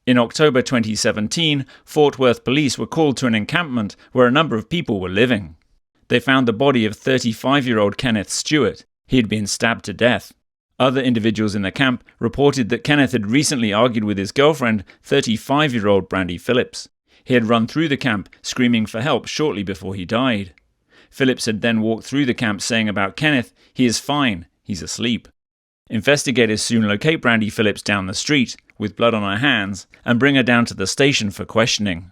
In October 2017, Fort Worth police were called to an encampment where a number of people were living. They found the body of 35-year-old Kenneth Stewart. He had been stabbed to death. Other individuals in the camp reported that Kenneth had recently argued with his girlfriend, 35-year-old Brandy Phillips. He had run through the camp, screaming for help shortly before he died. Phillips had then walked through the camp saying about Kenneth, "He is fine, he's asleep." Investigators soon locate Brandy Phillips down the street, with blood on her hands, and bring her down to the station for questioning.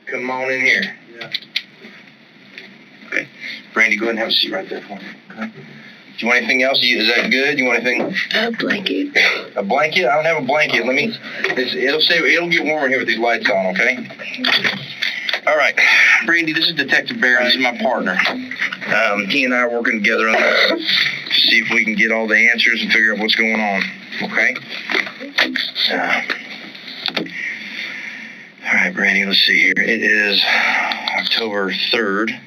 Come on in here. Yeah. Okay. Brandy, go ahead and have a seat right there for me. Okay. Do you want anything else? Is that good? You want anything? A blanket. A blanket? I don't have a blanket. It'll get warmer here with these lights on, okay? All right. Brandy, this is Detective Barry. This is my partner. He and I are working together on this to see if we can get all the answers and figure out what's going on, okay? All right, Brandy, let's see here. It is October 3rd.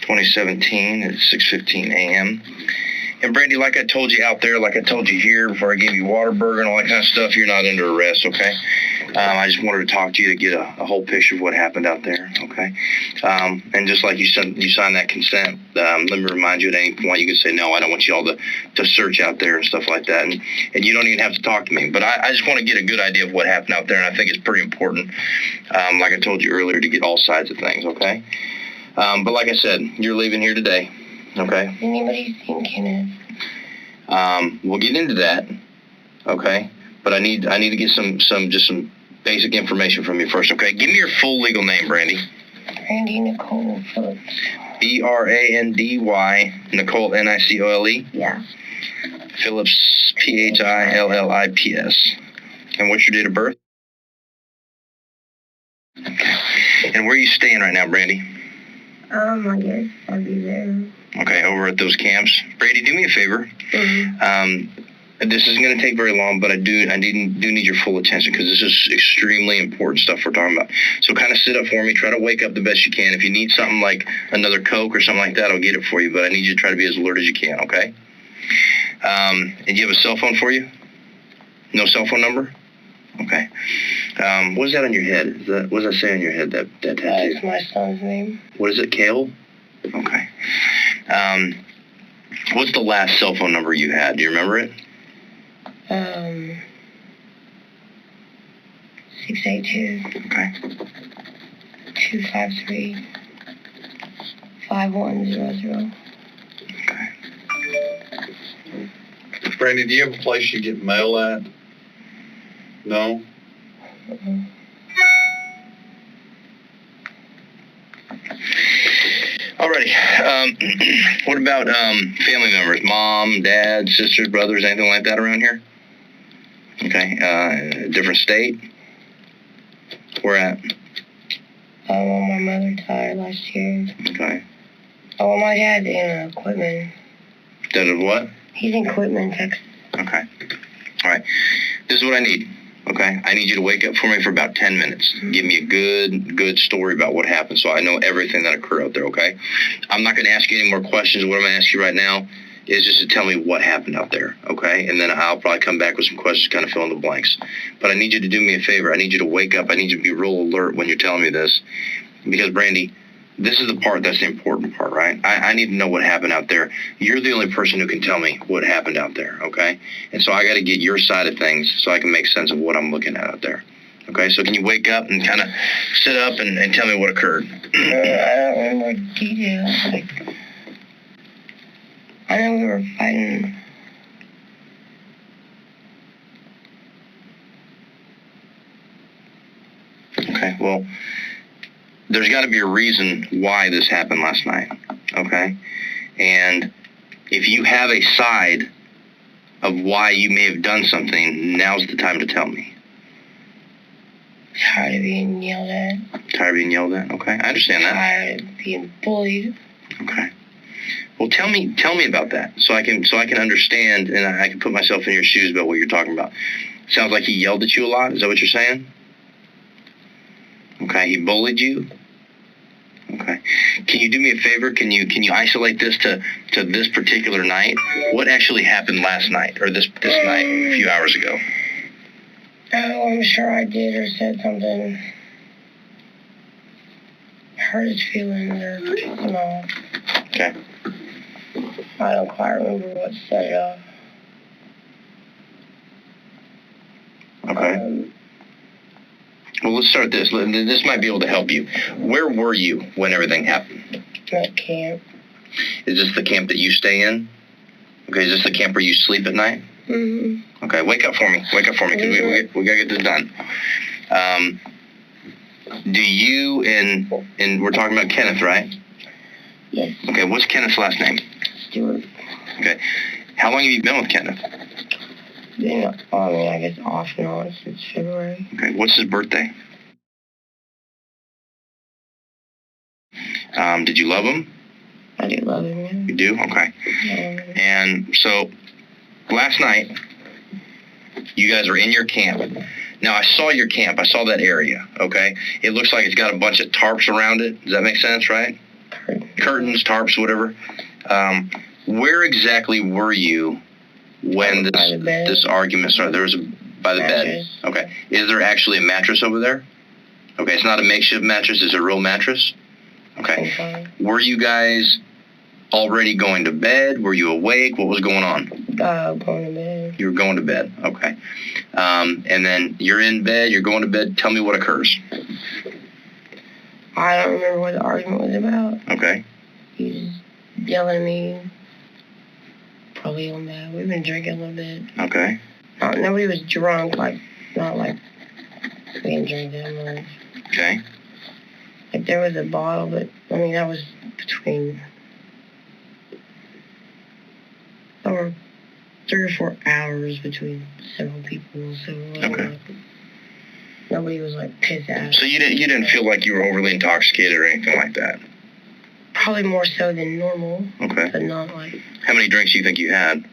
2017 at 6:15 a.m. And Brandy, like I told you out there, like I told you here before I gave you Waterburger and all that kind of stuff, you're not under arrest, okay? I just wanted to talk to you to get a whole picture of what happened out there, okay? And just like you signed that consent, let me remind you at any point you can say, no, I don't want you all to search out there and stuff like that. And you don't even have to talk to me. But I just want to get a good idea of what happened out there, and I think it's pretty important, like I told you earlier, to get all sides of things, okay? But like I said, you're leaving here today, okay? What do you think, Kenneth? We'll get into that, okay? But I need to get some basic information from you first, okay? Give me your full legal name, Brandy. Brandy Nicole Phillips. Brandy Nicole Nicole. Yeah. Phillips Phillips. And what's your date of birth? Okay. And where are you staying right now, Brandy? I guess I'll be there. Okay, over at those camps. Brady, do me a favor. Mm-hmm. This isn't going to take very long, but I do need your full attention because this is extremely important stuff we're talking about. So kind of sit up for me. Try to wake up the best you can. If you need something like another Coke or something like that, I'll get it for you. But I need you to try to be as alert as you can, okay? And you have a cell phone for you? No cell phone number? Okay. What's that on your head? What does that say on your head, that tattoo? That's my son's name. What is it, Kale? Okay. What's the last cell phone number you had? Do you remember it? 682. Okay. 253. 5100. Okay. Brandy, do you have a place you get mail at? No? Mm-hmm. Alrighty. What about family members? Mom, dad, sisters, brothers, anything like that around here? Okay. Different state? Where at? My mother died last year. Okay. My dad's in equipment. Dad of what? He's in equipment, Texas. Okay. All right. This is what I need. Okay, I need you to wake up for me for about 10 minutes. Mm-hmm. Give me a good story about what happened so I know everything that occurred out there, okay? I'm not going to ask you any more questions. What I'm going to ask you right now is just to tell me what happened out there, okay? And then I'll probably come back with some questions to kind of fill in the blanks. But I need you to do me a favor. I need you to wake up. I need you to be real alert when you're telling me this. Because, Brandy, this is the part that's the important part, right? I need to know what happened out there. You're the only person who can tell me what happened out there, okay? And so I got to get your side of things so I can make sense of what I'm looking at out there. Okay, so can you wake up and kind of sit up and tell me what occurred? I don't remember details. I know we were fighting. Okay, well, there's got to be a reason why this happened last night, okay? And if you have a side of why you may have done something, now's the time to tell me. Tired of being yelled at. Tired of being yelled at? Okay, I understand that. Tired of being bullied. Okay. Well, tell me about that so I can understand and I can put myself in your shoes about what you're talking about. Sounds like he yelled at you a lot. Is that what you're saying? Okay, he bullied you. Okay. Can you do me a favor? Can you isolate this to this particular night? What actually happened last night or this night a few hours ago? Oh, I'm sure I did or said something. Hurt his feelings or pissed him off. Okay. I don't quite remember what set it off. Okay. Well, let's start this. This might be able to help you. Where were you when everything happened? At camp. Is this the camp that you stay in? Okay, is this the camp where you sleep at night? Mm-hmm. Okay, wake up for me. Wake up for me, because we gotta get this done. Do you and we're talking about Kenneth, right? Yes. Okay, what's Kenneth's last name? Stewart. Okay. How long have you been with Kenneth? Been on me, I guess, off and on since February. Okay, what's his birthday? Did you love him? I do love him, yeah. You do? Okay. And so, last night, you guys are in your camp. Now, I saw your camp. I saw that area, okay? It looks like it's got a bunch of tarps around it. Does that make sense, right? Curtains, tarps, whatever. Where exactly were you when this argument started? There was by the bed. Okay. Is there actually a mattress over there? Okay, it's not a makeshift mattress. It's a real mattress? Okay. Were you guys already going to bed? Were you awake? What was going on? Going to bed. You were going to bed. Okay. And then you're in bed. You're going to bed. Tell me what occurs. I don't remember what the argument was about. Okay. He was yelling at me. Probably on that. We've been drinking a little bit. Okay. Nobody was drunk. Not like we didn't drink that much. Okay. Like there was a bottle, but I mean that was between. There were 3 or 4 hours between several people, so okay. Nobody was like pissed out. So you didn't feel like you were overly intoxicated or anything like that? Probably more so than normal. Okay. But not like. How many drinks do you think you had?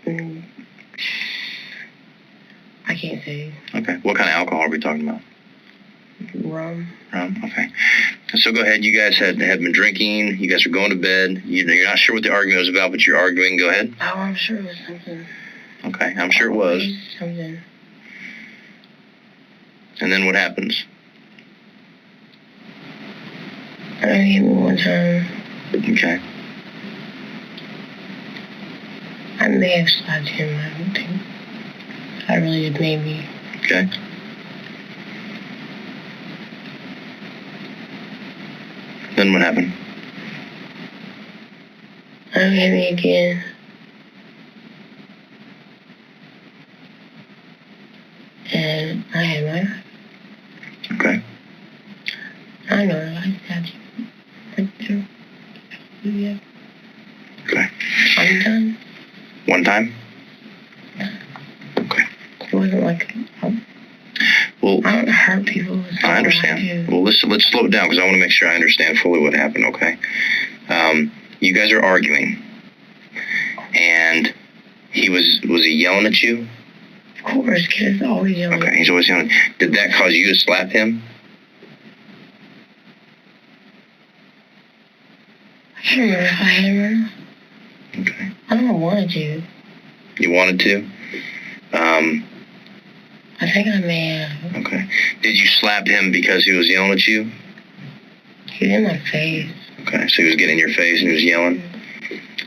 I can't say. Okay. What kind of alcohol are we talking about? Rum. Rum. Okay. So go ahead. You guys had been drinking. You guys were going to bed. You're not sure what the argument was about, but you're arguing. Go ahead. Oh, I'm sure it was something. Okay. I'm sure it was. Something. And then what happens? I know he hit me one time. Okay. I may have slapped him. I don't think. I really did, maybe. Okay. Then what happened? I don't hit me again. And I had my. Okay. I know, I stabbed you. Right there. Yeah. Okay. I'm done. One time? Okay. It wasn't like. Well, I don't hurt people. I understand. Well, let's slow it down because I want to make sure I understand fully what happened, okay? You guys are arguing. And was he yelling at you? Of course, kids always yelling. Okay, he's always yelling. Did that cause you to slap him? I can't remember if I had him. Okay. I don't want to. You wanted to? I think I may have. Okay. Did you slap him because he was yelling at you? He was in my face. Okay, so he was getting in your face and he was yelling?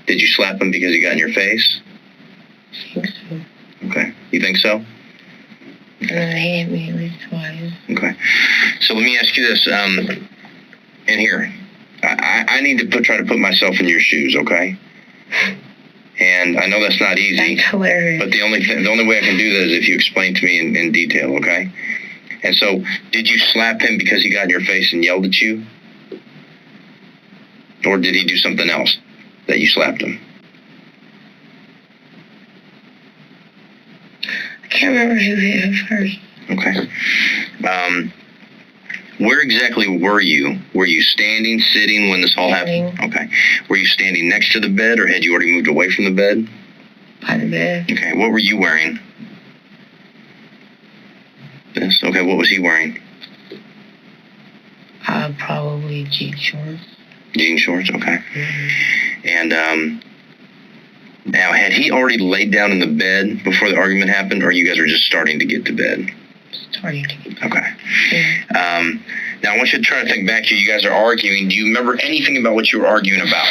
Did you slap him because he got in your face? I think so. Okay. You think so? And then he hit me at least twice. Okay. So let me ask you this. And here, I need to try to put myself in your shoes, okay? And I know that's not easy. That's hilarious. But the only way I can do that is if you explain to me in detail, okay? And so, did you slap him because he got in your face and yelled at you? Or did he do something else that you slapped him? I can't remember who hit him first. Okay. Where exactly were you? Were you standing, sitting when this all happened? Okay. Were you standing next to the bed or had you already moved away from the bed? By the bed. Okay. What were you wearing? This. Okay. What was he wearing? Probably jean shorts. Jean shorts. Okay. Mm-hmm. And Now, had he already laid down in the bed before the argument happened, or you guys were just starting to get to bed? Starting to get. Okay. Yeah. Now, I want you to try to think back here. You guys are arguing. Do you remember anything about what you were arguing about?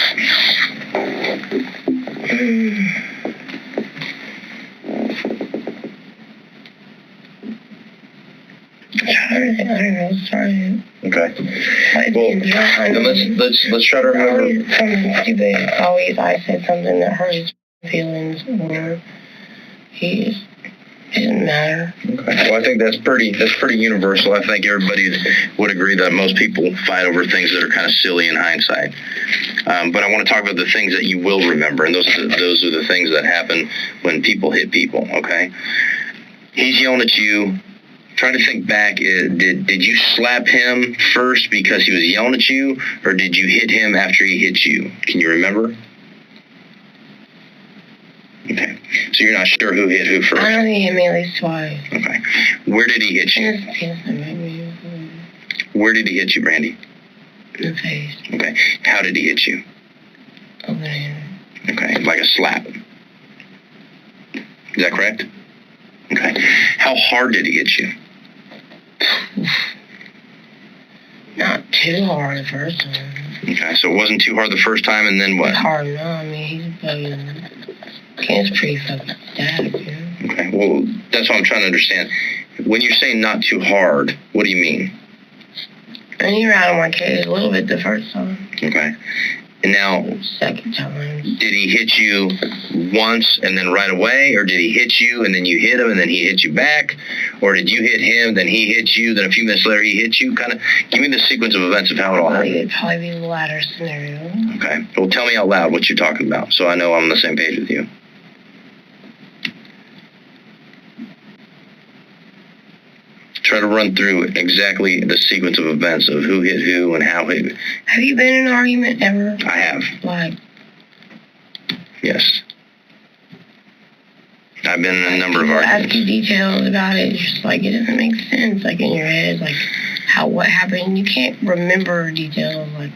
I don't know. Sorry. Okay. Well, then let's try to remember. Something stupid. Always I said something that hurt his feelings, or it didn't matter. Okay. Well, I think that's pretty universal. I think everybody would agree that most people fight over things that are kind of silly in hindsight. But I want to talk about the things that you will remember, and those are the things that happen when people hit people. Okay. He's yelling at you. Trying to think back, did you slap him first because he was yelling at you, or did you hit him after he hit you? Can you remember? Okay. So you're not sure who hit who first? I know he hit me at least twice. Okay. Where did he hit you? Where did he hit you, Brandy? In the face. Okay. How did he hit you? Open-handed. Okay. Like a slap. Is that correct? Okay. How hard did he hit you? Not too hard the first time. Okay, so it wasn't too hard the first time, and then what? It's hard no. I mean, he's pretty fucking stabbed, you know? Okay, well, that's what I'm trying to understand. When you're saying not too hard, what do you mean? And he rattled my cage a little bit the first time. Okay. And now, Second time. did he hit you once and then right away, or did he hit you and then you hit him and then he hit you back, or did you hit him, then he hit you, then a few minutes later he hit you? Kind of give me the sequence of events of how it all happened. It'd probably be the latter scenario. Okay. Well, tell me out loud what you're talking about, so I know I'm on the same page with you. Try to run through exactly the sequence of events of who hit who and how hit. Have you been in an argument ever? I have. Like, Yes. I've been in a number of people arguments. ask you details about it. It's just like, it doesn't make sense. Like, in your head, like, what happened. You can't remember details. Like,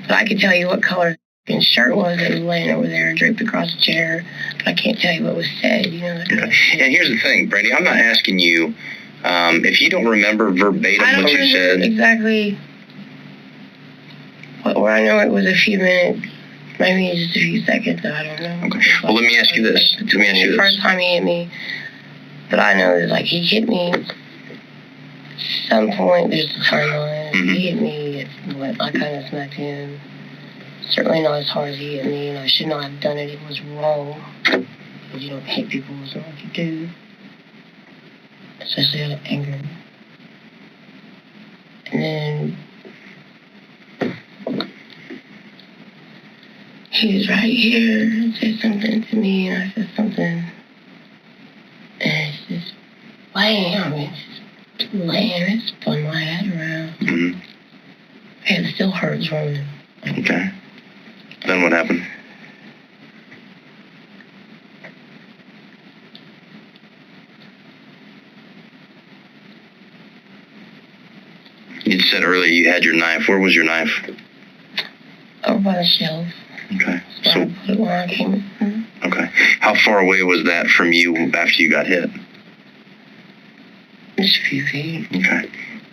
but I can tell you what color his shirt was that was laying over there, draped across the chair. But I can't tell you what was said, you know? Okay. And here's the thing, Brandy. I'm not asking you if you don't remember verbatim what you said. Exactly. Or I know it was a few minutes, maybe just a few seconds. I don't know. Okay. Well, let me ask you this. The first time he hit me, but I know that like he hit me. At some point, there's a timeline. Mm-hmm. He hit me. I kind of smacked him. Certainly not as hard as he hit me, and I should not have done it. It was wrong. Because you don't hit people. It's not what you do. Especially out of anger. And then he was right here and said something to me, and I said something. And it's just blam. It's just blam. It spun my head around. Mm-hmm. And it still hurts from it. Okay. Then what happened? You said earlier you had your knife. Where was your knife? Over by the shelf. Okay. So I put it when I came in. Okay. How far away was that from you after you got hit? Just a few feet. Okay.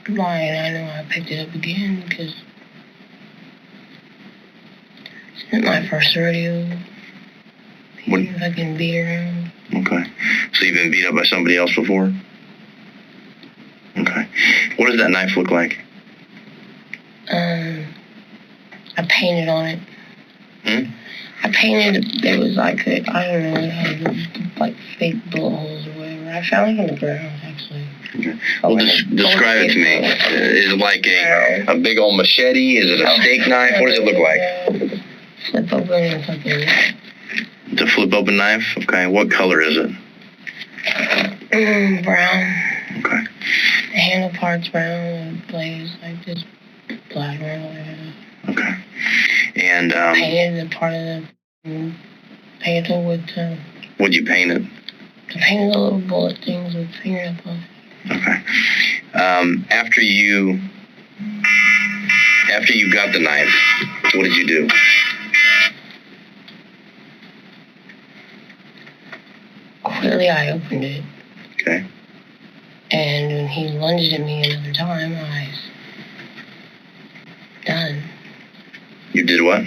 Why? And I know I picked it up again because it's not my first rodeo. What? I can beat around. Okay. So you've been beat up by somebody else before? Okay. What does that knife look like? I painted on it. Hmm? I painted, there was like, I don't know, it had like fake bullet holes or whatever. I found it on the ground, actually. Okay. Well, describe it to me. Is it like a big old machete? Is it a steak knife? What does it look like? Flip open and something. It's a flip open knife? Okay. What color is it? Brown. Okay. The handle part's brown and blades like this black or whatever. Okay. And painted the part of the handle with what'd you paint it? I painted the little bullet things with fingernail polish. Okay. After you got the knife, what did you do? Apparently, I opened it. Okay. And when he lunged at me another time, I was done. You did what?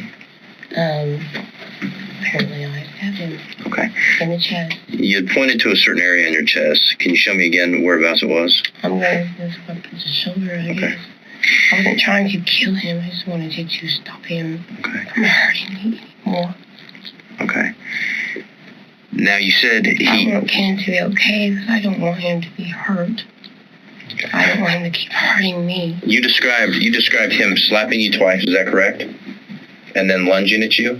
Apparently I stabbed him. Okay. In the chest. You had pointed to a certain area in your chest. Can you show me again whereabouts it was? I'm going to this up his shoulder, I Okay. guess. I wasn't trying to kill him. I just wanted to stop him Okay. from hurting me anymore. Okay. Now you said I want Ken to be okay because I don't want him to be hurt. I don't want him to keep hurting me. You described him slapping you twice. Is that correct? And then lunging at you.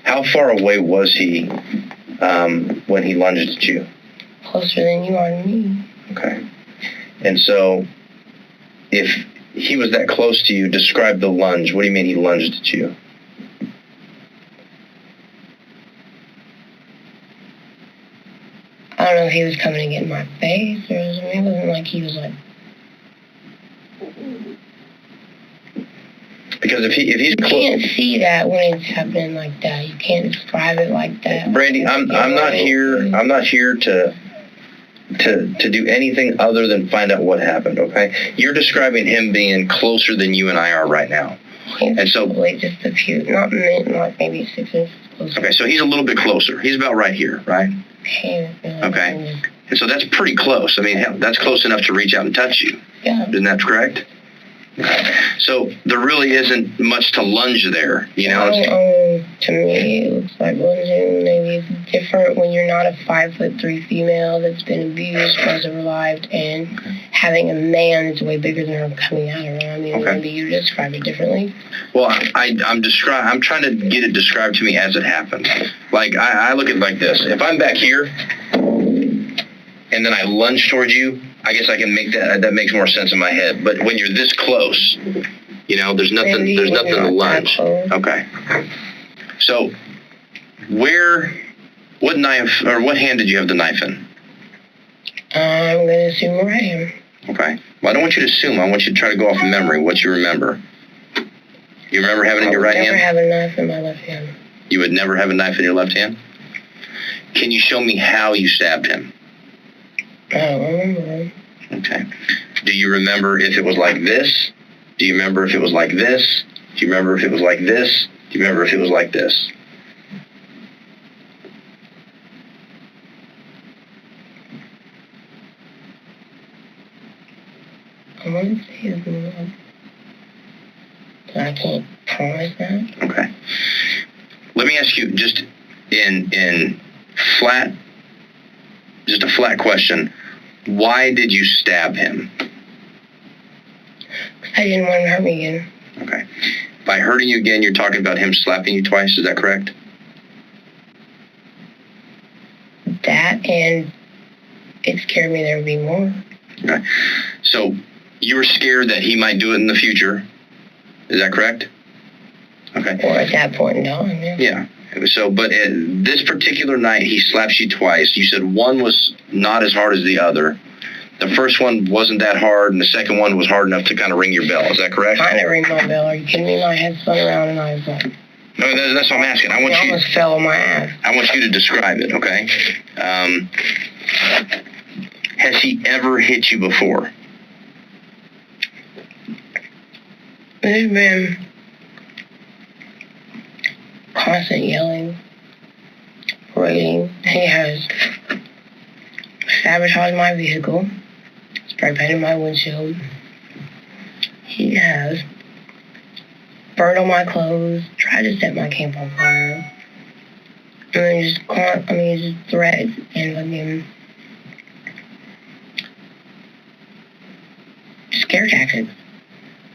How far away was he when he lunged at you? Closer than you are to me. Okay. And so, if he was that close to you, describe the lunge. What do you mean he lunged at you? I don't know if he was coming to get in my face or something. It wasn't like he was like... Because if he's You close, can't see that when it's happening like that. You can't describe it like that. Brandy, I'm not here to do anything other than find out what happened. Okay, you're describing him being closer than you and I are right now, and so Probably just a few, not maybe 6 inches closer. okay, so he's a little bit closer. He's about right here, right? Okay, and so that's pretty close. I mean, hell, that's close enough to reach out and touch you. Yeah. Isn't that correct? So there really isn't much to lunge there, you know. To me, it looks like lunging. Maybe it's different when you're not a 5'3" female that's been abused, survived, and having a man that's way bigger than her coming at her. I mean, maybe you describe it differently. Well, I'm trying to get it described to me as it happened. Like I look at it like this: if I'm back here, and then I lunge towards you, I guess I can make that makes more sense in my head. But when you're this close, you know, there's nothing to lunge. Okay. So, what knife or what hand did you have the knife in? I'm going to assume right hand. Okay. Well, I don't want you to assume. I want you to try to go off of memory. What you remember? You remember having it in your right hand? I never have a knife in my left hand. You would never have a knife in your left hand? Can you show me how you stabbed him? I don't remember. Okay. Do you remember if it was like this? Do you remember if it was like this? Do you remember if it was like this? Do you remember if it was like this? I want to say it's not. But I can't promise that. Okay. Let me ask you just in flat, just a flat question. Why did you stab him? I didn't want him to hurt me again. Okay. By hurting you again, you're talking about him slapping you twice. Is that correct? That, and it scared me there would be more. Okay. So you were scared that he might do it in the future. Is that correct? Okay. Or at that point in time, yeah. Yeah. So, but this particular night, he slaps you twice. You said one was not as hard as the other. The first one wasn't that hard, and the second one was hard enough to kind of ring your bell. Is that correct? I didn't ring my bell. Are you kidding me? My head spun around, and I was like... No, that's what I'm asking. I almost fell on my ass. I want you to describe it, okay? Has he ever hit you before? There's been constant yelling, raiding. He has sabotaged my vehicle, spray painted my windshield. He has burned all my clothes, tried to set my camp on fire. And then just threats and fucking scare tactics.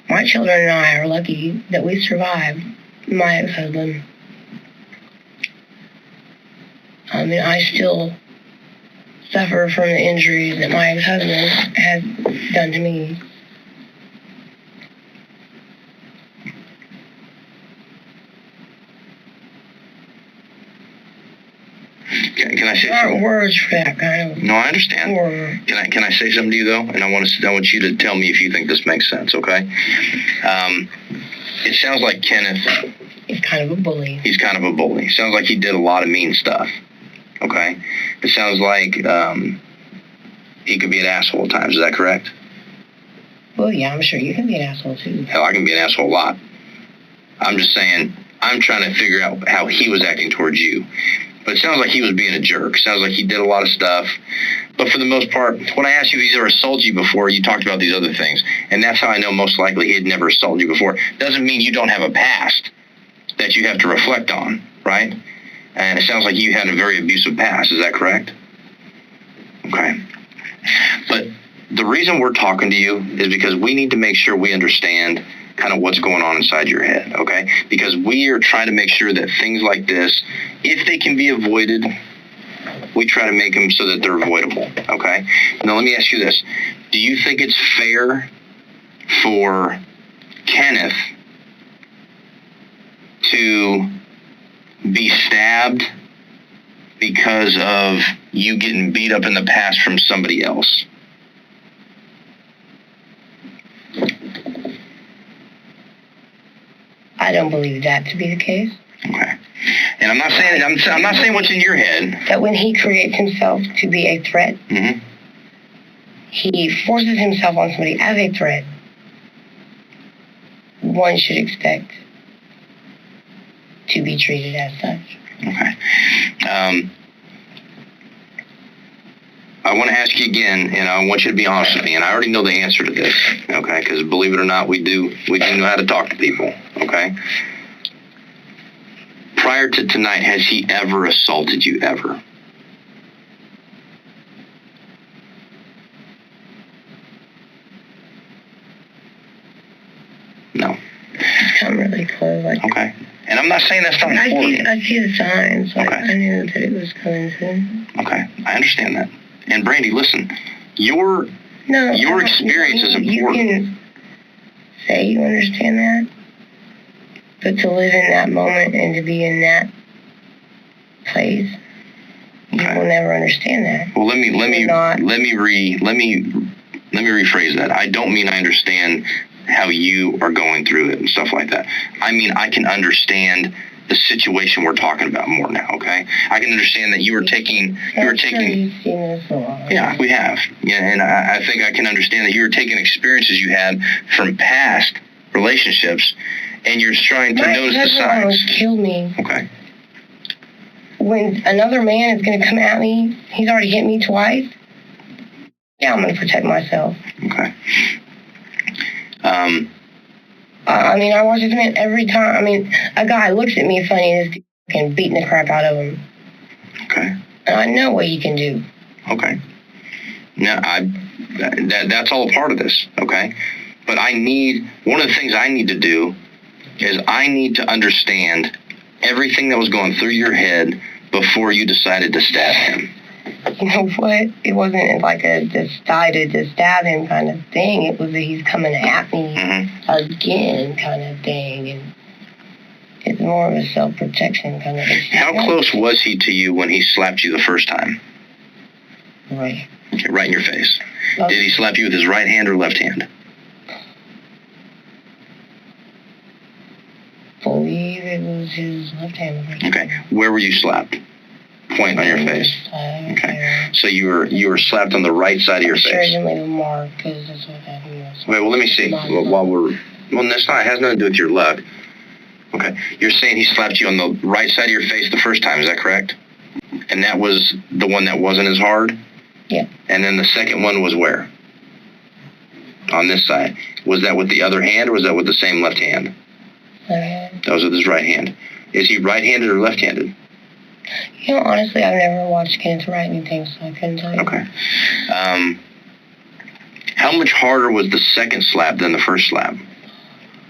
My children and I are lucky that we survived my ex-husband. I mean, I still suffer from the injuries that my ex-husband has done to me. Can I say There aren't something? words for that kind of... No, I understand. Or, Can I say something to you though? And I want you to tell me if you think this makes sense, okay? It sounds like Kenneth. he's kind of a bully. He's kind of a bully. Sounds like he did a lot of mean stuff. Okay? It sounds like he could be an asshole at times. Is that correct? Well, yeah, I'm sure you can be an asshole too. Hell, I can be an asshole a lot. I'm just saying, I'm trying to figure out how he was acting towards you. But it sounds like he was being a jerk. Sounds like he did a lot of stuff. But for the most part, when I asked you if he's ever assaulted you before, you talked about these other things. And that's how I know most likely he had never assaulted you before. Doesn't mean you don't have a past that you have to reflect on, right? And it sounds like you had a very abusive past. Is that correct? Okay. But the reason we're talking to you is because we need to make sure we understand kind of what's going on inside your head, okay? Because we are trying to make sure that things like this, if they can be avoided, we try to make them so that they're avoidable, okay? Now, let me ask you this. Do you think it's fair for Kenneth to be stabbed because of you getting beat up in the past from somebody else? I don't believe that to be the case. Okay. And I'm not saying what's in your head. That when he creates himself to be a threat, Mm-hmm. he forces himself on somebody as a threat. One should expect to be treated as such. Okay. I want to ask you again, and I want you to be honest with me, and I already know the answer to this, okay? Because believe it or not, we do know how to talk to people, okay? Prior to tonight, has he ever assaulted you, ever? No. I'm really close. Like, Okay. And I'm not saying that's not important. I see the signs. Like, Okay. I knew that it was coming soon. Okay, I understand that. And Brandy, listen, your experience is important. You can say you understand that, but to live in that moment and to be in that place, you will never understand that. Well, let me rephrase that. I don't mean I understand how you are going through it and stuff like that. I mean, I can understand the situation we're talking about more now, okay? I can understand that you were taking... You've seen this a lot. Yeah, we have. Yeah, and I think I can understand that you were taking experiences you had from past relationships, and you're trying to notice the signs. My almost killed me. Okay. When another man is going to come at me, he's already hit me twice. Yeah, I'm going to protect myself. Okay. I mean, I watch this man every time. I mean, a guy looks at me funny and is fucking beating the crap out of him. Okay. And I know what he can do. Okay. Now, that's all a part of this, okay? But one of the things I need to do is I need to understand everything that was going through your head before you decided to stab him. You know what? It wasn't like a decided to stab him kind of thing. It was that he's coming at me again kind of thing. And it's more of a self-protection kind of thing. How close was he to you when he slapped you the first time? Right. Okay, right in your face. Did he slap you with his right hand or left hand? I believe it was his left hand. Okay. Where were you slapped? Point on your face. Okay. So you were slapped on the right side of your face. Sure, I didn't leave a mark because that's what happened. Wait, well, let me see. That's not, it has nothing to do with your luck. Okay. You're saying he slapped you on the right side of your face the first time, is that correct? And that was the one that wasn't as hard? Yeah. And then the second one was where? On this side. Was that with the other hand or was that with the same left hand? That was with his right hand. Is he right-handed or left-handed? You know, honestly, I've never watched Kenneth write anything, so I couldn't tell you. Okay. How much harder was the second slap than the first slap?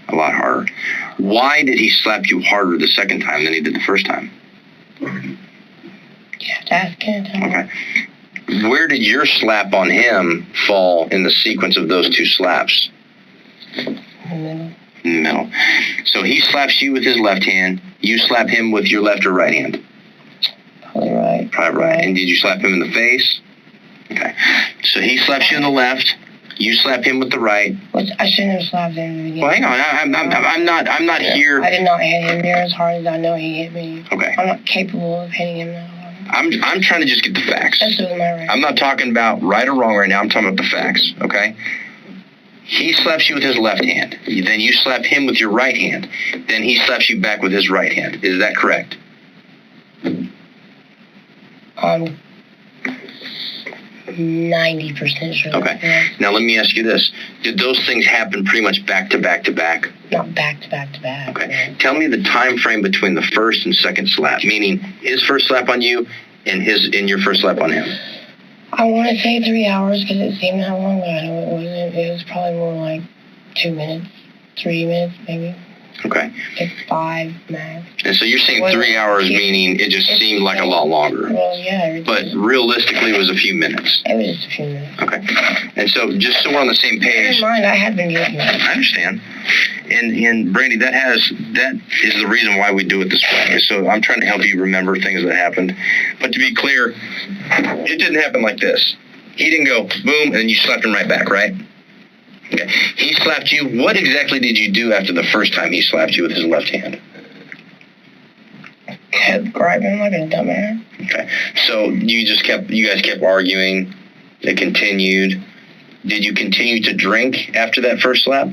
A lot harder. Why did he slap you harder the second time than he did the first time? You have to ask Kenneth. Okay. Where did your slap on him fall in the sequence of those two slaps? In the middle. In the middle. So he slaps you with his left hand. You slap him with your left or right hand? Probably right. Probably right. And did you slap him in the face? Okay. So he slaps you in the left. You slap him with the right. Which I shouldn't have slapped him in the beginning. Well, hang on. I'm not here. I did not hit him there as hard as I know he hit me. Okay. I'm not capable of hitting him that hard. I'm trying to just get the facts. That's not right. I'm not talking about right or wrong right now. I'm talking about the facts, okay? He slaps you with his left hand. Then you slap him with your right hand. Then he slaps you back with his right hand. Is that correct? 90% sure. Okay. Now let me ask you this. Did those things happen pretty much back to back to back? Not back to back to back. Okay. No. Tell me the time frame between the first and second slap, meaning his first slap on you and your first slap on him. I want to say 3 hours because it seemed how long, but I know it wasn't. It was probably more like 2 minutes, 3 minutes maybe. Okay. Like 5 max. And so you're saying 3 hours, meaning it just seemed like a lot longer. Well, yeah. But realistically, it was a few minutes. It was just a few minutes. Okay. And so just so we're on the same Keep page. in mind, I had been getting that. I understand. And Brandy, that is the reason why we do it this way. So I'm trying to help you remember things that happened. But to be clear, it didn't happen like this. He didn't go boom and then you slapped him right back, right? Okay. He slapped you. What exactly did you do after the first time he slapped you with his left hand? Kept grabbing like a dumbass. Okay. So you guys kept arguing. It continued. Did you continue to drink after that first slap?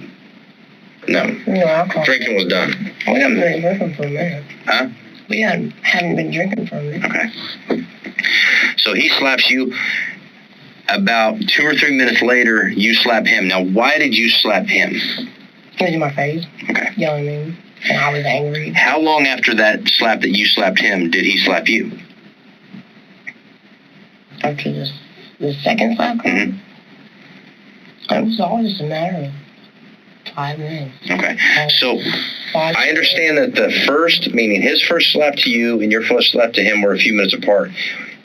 No. No alcohol. Drinking was done. We haven't been drinking for a minute. Huh? We hadn't been drinking for a minute. Okay. So he slaps you. About 2 or 3 minutes later, you slap him. Now, why did you slap him? He was in my face. Okay. Yelling at me. And I was angry. How long after that slap that you slapped him did he slap you? After the second slap? Mm-hmm. It was all just a matter of 5 minutes. Okay. So I understand that the first, meaning his first slap to you and your first slap to him were a few minutes apart.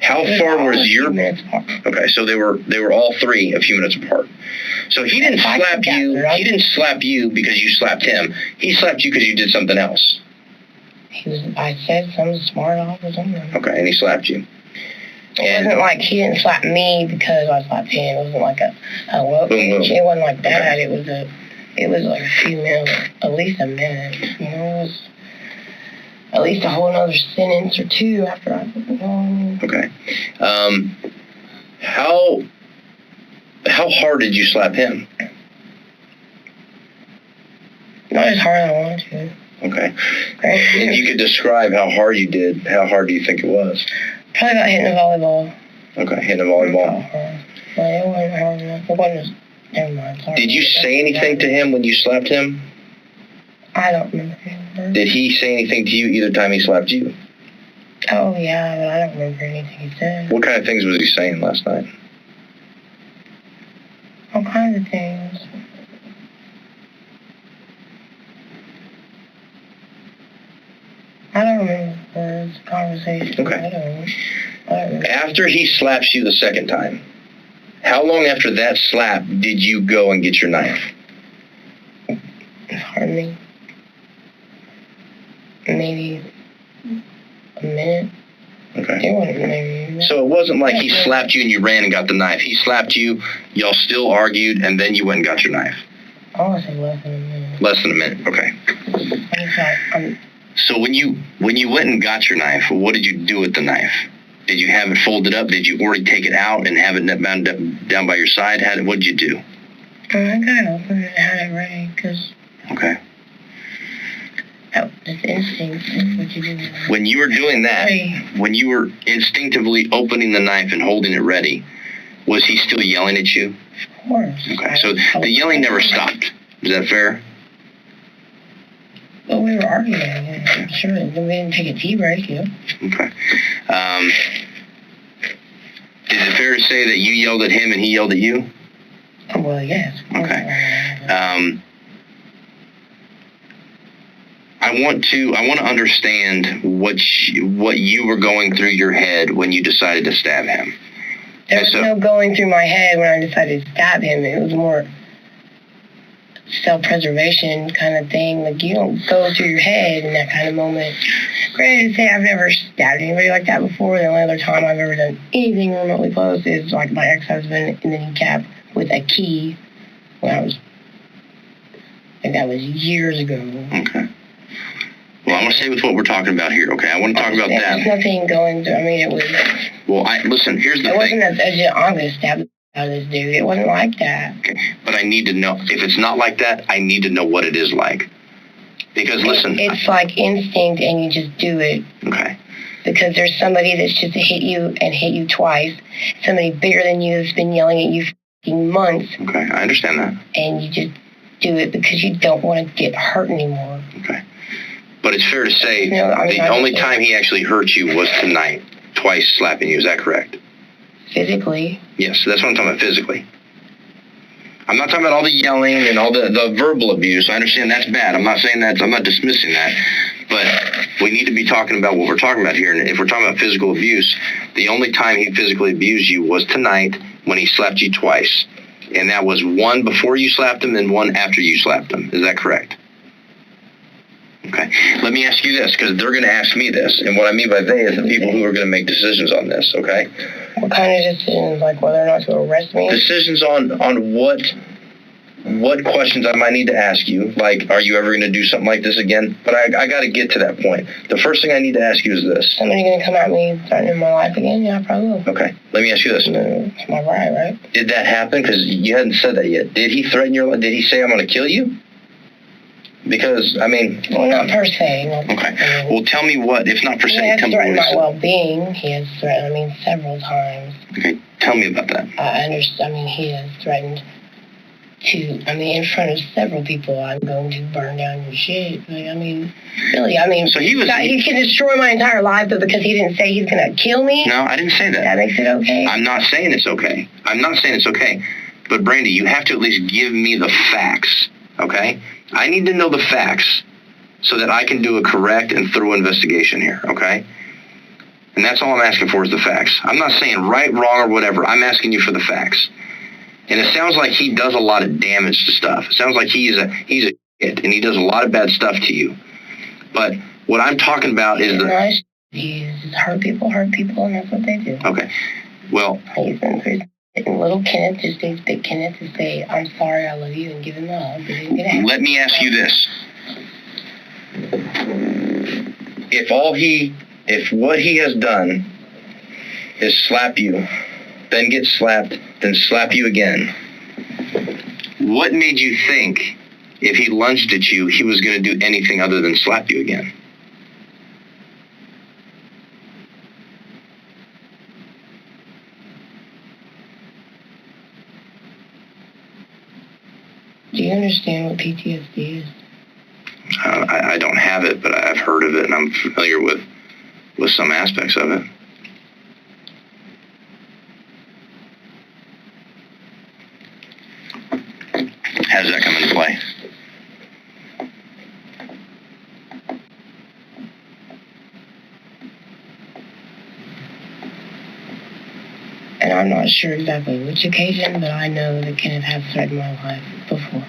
How far was your... Okay, so they were all three a few minutes apart. So he didn't slap you. He didn't slap you because you slapped him. He slapped you because you did something else. I said something smart off or something. Okay, and he slapped you. It wasn't like he didn't slap me because I slapped him. It wasn't like a whoop. Boom, boom. It wasn't like that. Okay. It was like a few minutes, at least a minute. You know, it was at least a whole another sentence or two after I put it on. Okay. How hard did you slap him? Not as hard as I wanted to. Okay. If you could describe how hard you did, how hard do you think it was? Probably about hitting a volleyball. Okay, hitting a volleyball. But it wasn't hard enough. It wasn't. Never mind. Sorry. Did you say anything to him when you slapped him? I don't remember. Did he say anything to you either time he slapped you? Oh, yeah, but I don't remember anything he said. What kind of things was he saying last night? All kinds of things. I don't remember the conversation. Okay. I don't remember. After he slaps you the second time, how long after that slap did you go and get your knife? Hardly. Maybe a minute. Okay. It wasn't maybe. So it wasn't like he slapped you and you ran and got the knife. He slapped you, y'all still argued, and then you went and got your knife. I want to say less than a minute. Less than a minute, okay. So when you went and got your knife, what did you do with the knife? Did you have it folded up? Did you already take it out and have it down by your side? What did you do? I got it open and had it ready because... Okay. That's instinct. That's what you do. When you were doing that, when you were instinctively opening the knife and holding it ready, was he still yelling at you? Of course. Okay, so the yelling never stopped. Is that fair? Well, we were arguing. Yeah, I'm sure. We didn't take a tea break, you know. Okay. Is it fair to say that you yelled at him and he yelled at you? Oh, well, yes. Okay. I want to understand what you were going through your head when you decided to stab him. There was no going through my head when I decided to stab him. It was more self-preservation kind of thing. Like, you don't go through your head in that kind of moment. Granted to say I've never stabbed anybody like that before. The only other time I've ever done anything remotely close is like my ex-husband in the kneecap with a key when I was, like, that was years ago. Okay. Well, I want to stay with what we're talking about here, okay? I want to talk about that. There's nothing going through. I mean, it was... Well, listen, here's the thing. It wasn't I'm going to stab the out of this dude. It wasn't like that. Okay, but I need to know. If it's not like that, I need to know what it is like. Because, listen... It's like instinct, and you just do it. Okay. Because there's somebody that's just hit you twice. Somebody bigger than you that's been yelling at you for months. Okay, I understand that. And you just do it because you don't want to get hurt anymore. Okay. But it's fair to say the only time he actually hurt you was tonight, twice slapping you. Is that correct? Physically. Yes, that's what I'm talking about, physically. I'm not talking about all the yelling and all the verbal abuse. I understand that's bad. I'm not saying that. I'm not dismissing that. But we need to be talking about what we're talking about here. And if we're talking about physical abuse, the only time he physically abused you was tonight when he slapped you twice. And that was one before you slapped him and one after you slapped him. Is that correct? Okay. Let me ask you this, because they're going to ask me this. And what I mean by they is the people who are going to make decisions on this, okay? What kind of decisions? Like whether or not to arrest me? Decisions on what questions I might need to ask you. Like, are you ever going to do something like this again? But I got to get to that point. The first thing I need to ask you is this. Somebody going to come at me threatening my life again? Yeah, I probably will. Okay. Let me ask you this. It's my right? Did that happen? Because you hadn't said that yet. Did he threaten your life? Did he say, I'm going to kill you? Because, I mean... Well, not per se. Okay. Well, tell me what, if not per se, he has tell me threatened what my well-being. He has threatened, several times. Okay. Tell me about that. I understand. He has threatened to, in front of several people, I'm going to burn down your shit. Really, so he can destroy my entire life, but because he didn't say he's going to kill me? No, I didn't say that. That makes it okay? I'm not saying it's okay. But, Brandy, you have to at least give me the facts, okay? I need to know the facts so that I can do a correct and thorough investigation here, okay? And that's all I'm asking for is the facts. I'm not saying right, wrong, or whatever. I'm asking you for the facts. And it sounds like he does a lot of damage to stuff. It sounds like he's a shit, and he does a lot of bad stuff to you. But what I'm talking about is He's hurt people, and that's what they do. Okay. Well... He's in prison. Little Kenneth just needs big Kenneth to say, I'm sorry, I love you, and give him a hug. Let me ask you this. If what he has done is slap you, then get slapped, then slap you again, what made you think if he lunged at you, he was going to do anything other than slap you again? Do you understand what PTSD is? I don't have it, but I've heard of it, and I'm familiar with some aspects of it. How does that come into play? And I'm not sure exactly which occasion, but I know that Kenneth has threatened my life before.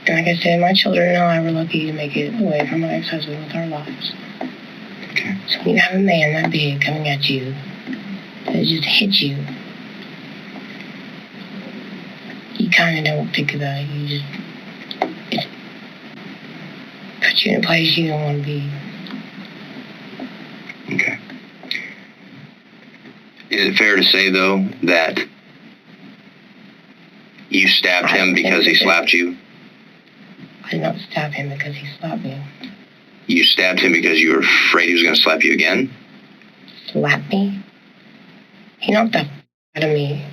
And like I said, my children and I were lucky to make it away from my ex-husband with our lives. Okay. So when you have a man that big coming at you, that just hits you, you kind of don't think about it. It puts you in a place you don't want to be. Okay. Is it fair to say, though, that you stabbed him because he slapped you? I did not stab him because he slapped me. You stabbed him because you were afraid he was going to slap you again? Slap me? He knocked the out of me.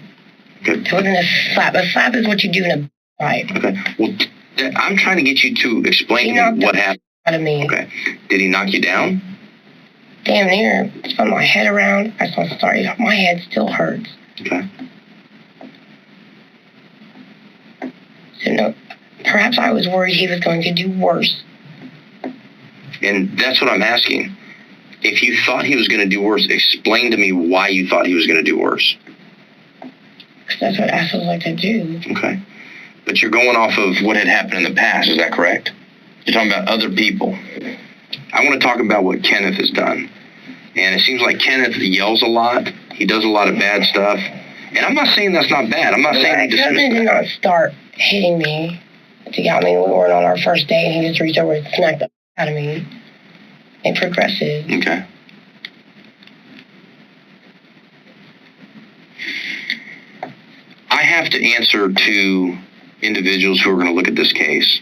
Okay. It wasn't a slap. A slap is what you do in a fight. Okay. Well, I'm trying to get you to explain to me what happened. Out of me. Okay. Did he knock you down? Damn near. Spun my head around. I saw sorry. My head still hurts. Okay. So no, perhaps I was worried he was going to do worse. And that's what I'm asking. If you thought he was going to do worse, explain to me why you thought he was going to do worse. Because that's what assholes like to do. Okay. But you're going off of what had happened in the past, is that correct? You're talking about other people. I want to talk about what Kenneth has done. And it seems like Kenneth yells a lot. He does a lot of bad stuff. And I'm not saying that's not bad. I'm not saying he dismisses did not start hitting me I mean, we weren't on our first date, and he just reached over and smacked the out of me. It progresses. Okay. I have to answer to individuals who are going to look at this case,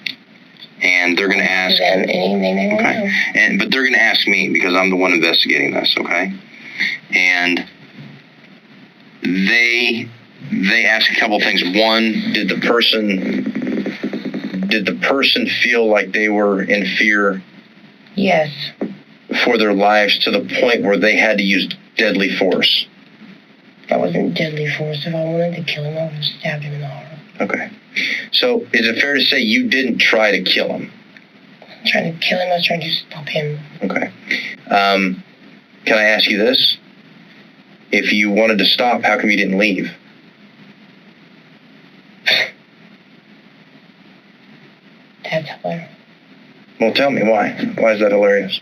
and they're going to ask them anything they want. Okay. But they're going to ask me because I'm the one investigating this. Okay. And they ask a couple things. One, did the person feel like they were in fear? Yes. For their lives to the point where they had to use deadly force? That wasn't deadly force. If I wanted to kill him, I would have stabbed him in the heart. Okay. So is it fair to say you didn't try to kill him? Trying to kill him, I was trying to stop him. Okay. Can I ask you this? If you wanted to stop, how come you didn't leave? That's hilarious. Well, tell me why. Why is that hilarious?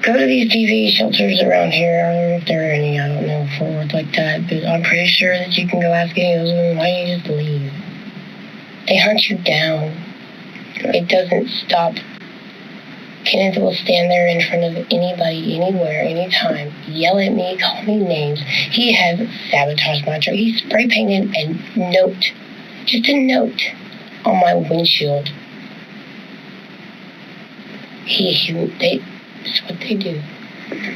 Go to these TV shelters around here. I don't know if there are any. I don't know forward like that, but I'm pretty sure that you can go ask any of those women, why don't you just leave? They hunt you down. Okay. It doesn't stop. Kenneth will stand there in front of anybody, anywhere, anytime, yell at me, call me names. He has sabotaged my truck. He spray painted a note, just a note, on my windshield. It's what they do.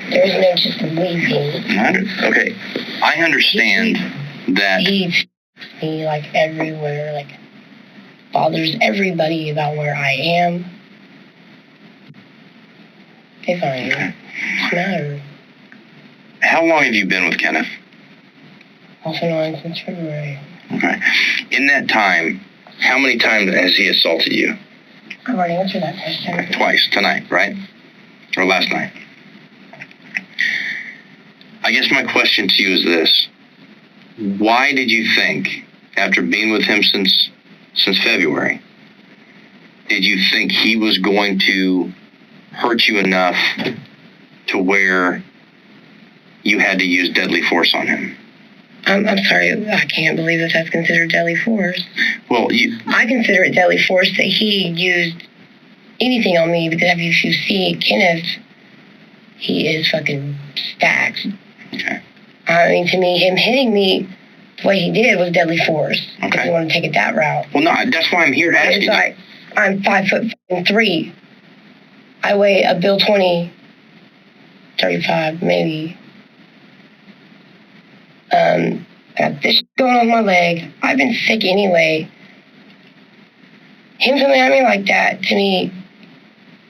There is no just leaving. Okay, I understand that. He's me like everywhere, like bothers everybody about where I am. They find me. It's matter. How long have you been with Kenneth? Off and on since February. Okay. In that time, how many times has he assaulted you? I've already answered that question. Twice, tonight, right? Or last night? I guess my question to you is this. Why did you think, after being with him since February, did you think he was going to hurt you enough to where you had to use deadly force on him? I'm sorry, I can't believe that that's considered deadly force. Well, I consider it deadly force that he used anything on me, because if you see Kenneth, he is fucking stacked. Okay. I mean, to me, him hitting me the way he did was deadly force. Okay. If you want to take it that route. Well, no, that's why I'm here to ask you. Like, I'm 5'3". I weigh a bill 20, 35, maybe. I got this going on my leg. I've been sick anyway. Him coming at me like that, to me,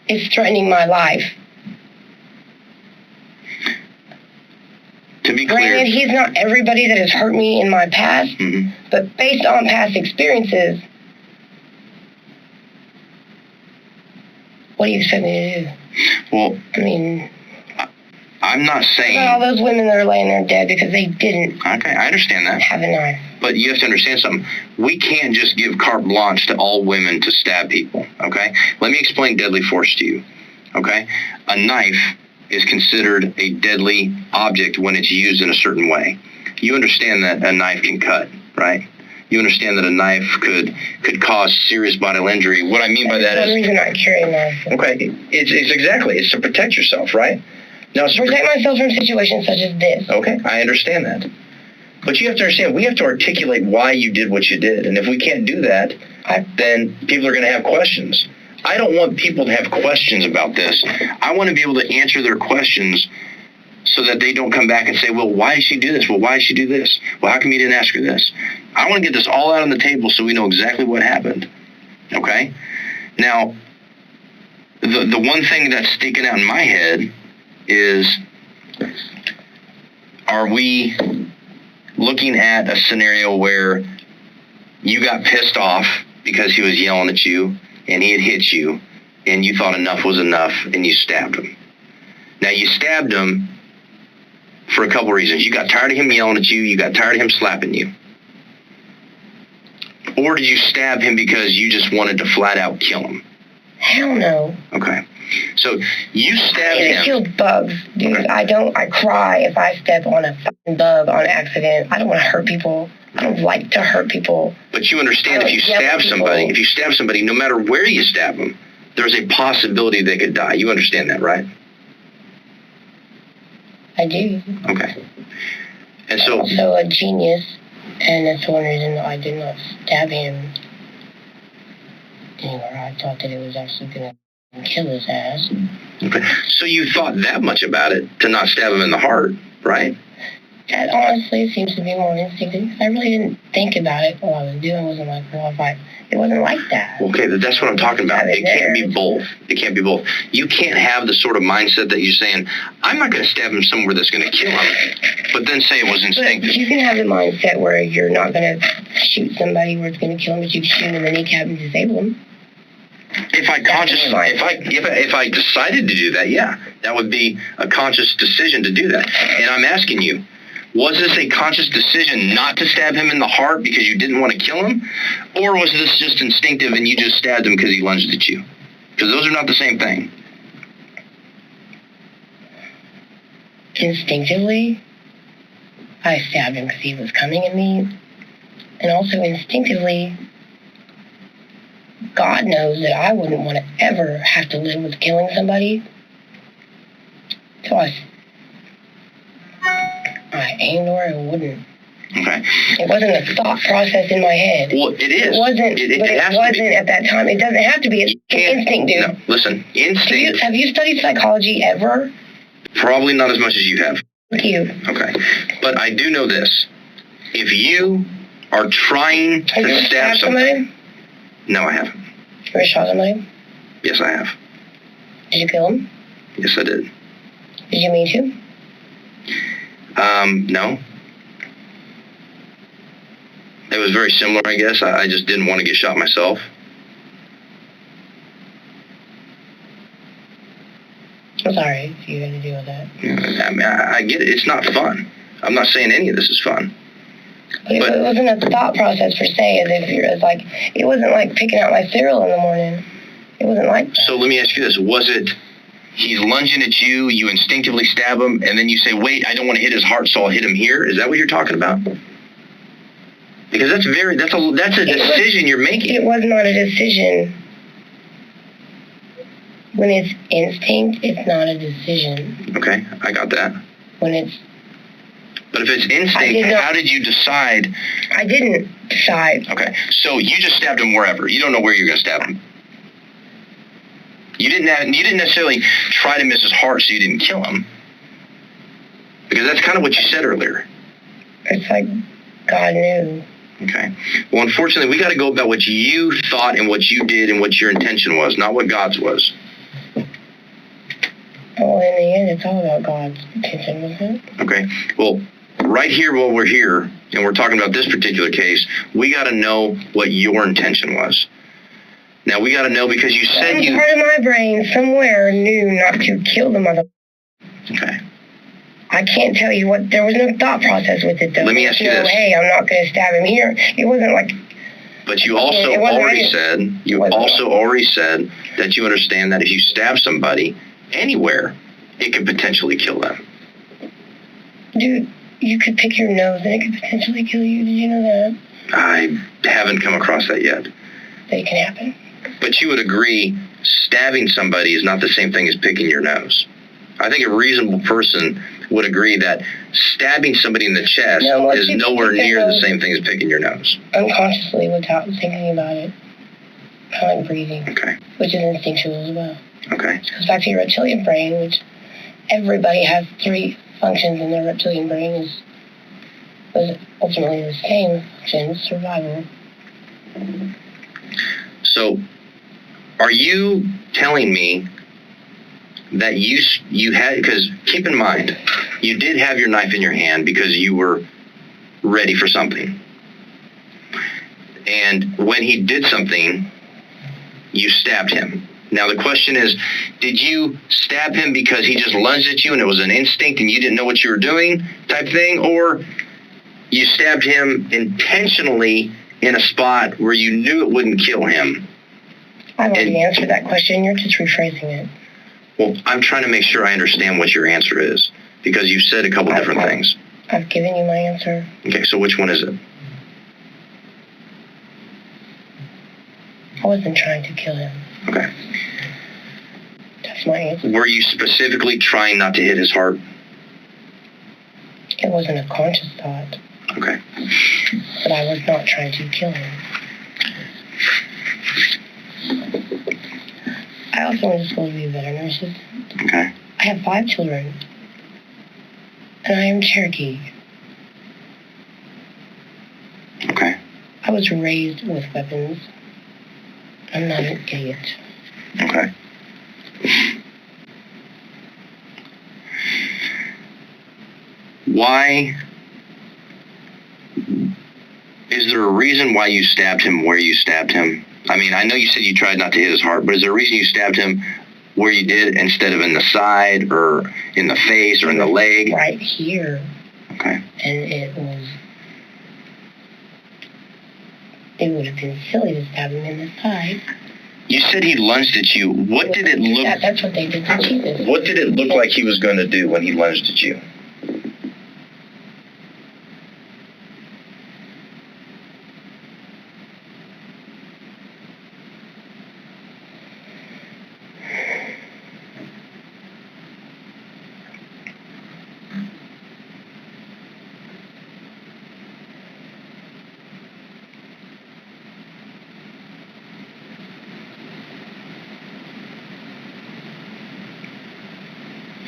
is threatening my life. To be clear, granted, he's not everybody that has hurt me in my past, but based on past experiences, what do you expect me to do? Well, I mean, I'm not saying... all those women that are laying there dead because they didn't Okay, I understand that. have a knife. But you have to understand something. We can't just give carte blanche to all women to stab people, okay? Let me explain deadly force to you, okay? A knife is considered a deadly object when it's used in a certain way. You understand that a knife can cut, right? You understand that a knife could cause serious bodily injury. What I mean by that That's is... the reason I carry a knife. Okay, it's to protect yourself, right? Now, To protect myself from situations such as this. Okay, I understand that. But you have to understand, we have to articulate why you did what you did. And if we can't do that, then people are going to have questions. I don't want people to have questions about this. I want to be able to answer their questions so that they don't come back and say, well, why did she do this? Well, why did she do this? Well, how come you didn't ask her this? I want to get this all out on the table so we know exactly what happened. Okay? Now, the one thing that's sticking out in my head is, are we looking at a scenario where you got pissed off because he was yelling at you and he had hit you and you thought enough was enough and you stabbed him? Now, you stabbed him for a couple reasons. You got tired of him yelling at you. You got tired of him slapping you. Or did you stab him because you just wanted to flat out kill him? Hell no. Okay. So you stabbed him. It kills bugs, dude. Okay. I cry if I step on a fucking bug on accident. I don't want to hurt people. I don't like to hurt people. But you understand if you stab somebody, no matter where you stab them, there's a possibility they could die. You understand that, right? I do. Okay. And so... I'm also a genius, and that's one reason I did not stab him anywhere. I thought that it was actually going to kill his ass. Okay. So you thought that much about it to not stab him in the heart, right? That honestly seems to be more instinctive. I really didn't think about it while I was doing it. Wasn't like, it wasn't like that. Okay, that's what I'm talking about. It can't be both. It can't be both. You can't have the sort of mindset that you're saying, I'm not going to stab him somewhere that's going to kill him, but then say it was instinctive. But you can have the mindset where you're not going to shoot somebody where it's going to kill him, but you can shoot him in the kneecap and disable him. If I decided to do that, yeah, that would be a conscious decision to do that. And I'm asking you, was this a conscious decision not to stab him in the heart because you didn't want to kill him? Or was this just instinctive and you just stabbed him because he lunged at you? Because those are not the same thing. Instinctively, I stabbed him because he was coming at me. And also instinctively, God knows that I wouldn't want to ever have to live with killing somebody. So I aimed where it wouldn't. Okay. It wasn't a thought process in my head. Well, it is. It wasn't. It wasn't at that time. It doesn't have to be. It's instinct, dude. No, listen, instinct. Have you studied psychology ever? Probably not as much as you have. With you. Okay. But I do know this. If you are trying to stab somebody. No, I haven't. You ever shot somebody? Yes, I have. Did you kill him? Yes, I did. Did you mean to? No. It was very similar, I guess. I just didn't want to get shot myself. I'm sorry if you had to deal with that. I mean, I get it. It's not fun. I'm not saying any of this is fun. But it wasn't a thought process per se, as if you're like, it wasn't like picking out my cereal in the morning. It wasn't like that. So let me ask you this. Was it he's lunging at you, you instinctively stab him, and then you say, wait, I don't want to hit his heart, so I'll hit him here? Is that what you're talking about? Because that's a decision you're making. It was not a decision. When it's instinct, it's not a decision. Okay, I got that. But if it's instinct, how did you decide? I didn't decide. Okay, so you just stabbed him wherever. You don't know where you're going to stab him. You didn't necessarily try to miss his heart so you didn't kill him. Because that's kind of what you said earlier. It's like God knew. Okay. Well, unfortunately, we got to go about what you thought and what you did and what your intention was, not what God's was. Well, in the end, it's all about God's intention, wasn't it? Okay. Well, right here while we're here, and we're talking about this particular case, we got to know what your intention was. Now, we got to know because you said Some part of my brain somewhere knew not to kill the mother. Okay. I can't tell you what, there was no thought process with it, though. Let me ask you this. Hey, I'm not going to stab him here. It wasn't like... But you also already said that you understand that if you stab somebody anywhere, it could potentially kill them. Dude, you could pick your nose and it could potentially kill you. Did you know that? I haven't come across that yet. That can happen. But you would agree stabbing somebody is not the same thing as picking your nose. I think a reasonable person would agree that stabbing somebody in the chest is nowhere near the same thing as picking your nose. Unconsciously, without thinking about it. Kind of like breathing. Okay. Which is instinctual as well. Okay. It goes back to your reptilian brain, which everybody has 3 functions in their reptilian brain was ultimately the same function, survival. So, are you telling me that you had, because keep in mind, you did have your knife in your hand because you were ready for something. And when he did something, you stabbed him. Now the question is, did you stab him because he just lunged at you and it was an instinct and you didn't know what you were doing type thing? Or you stabbed him intentionally in a spot where you knew it wouldn't kill him? I've already answered that question. You're just rephrasing it. Well, I'm trying to make sure I understand what your answer is, because you've said a couple different things. I've given you my answer. Okay, so which one is it? wasn't trying to kill him. Okay. That's my answer. Were you specifically trying not to hit his heart? It wasn't a conscious thought. Okay. But I was not trying to kill him. I also went to school to be a veteran assistant. Okay. I have 5 children. And I am Cherokee. Okay. I was raised with weapons. I'm not an idiot. Okay. Why? Is there a reason why you stabbed him where you stabbed him? I mean, I know you said you tried not to hit his heart, but is there a reason you stabbed him where you did instead of in the side or in the face or in the leg? Right here. Okay. And it would have been silly to stab him in the side. You said he lunged at you. What did it look? That's what they did to Jesus. What did it look like he was going to do when he lunged at you?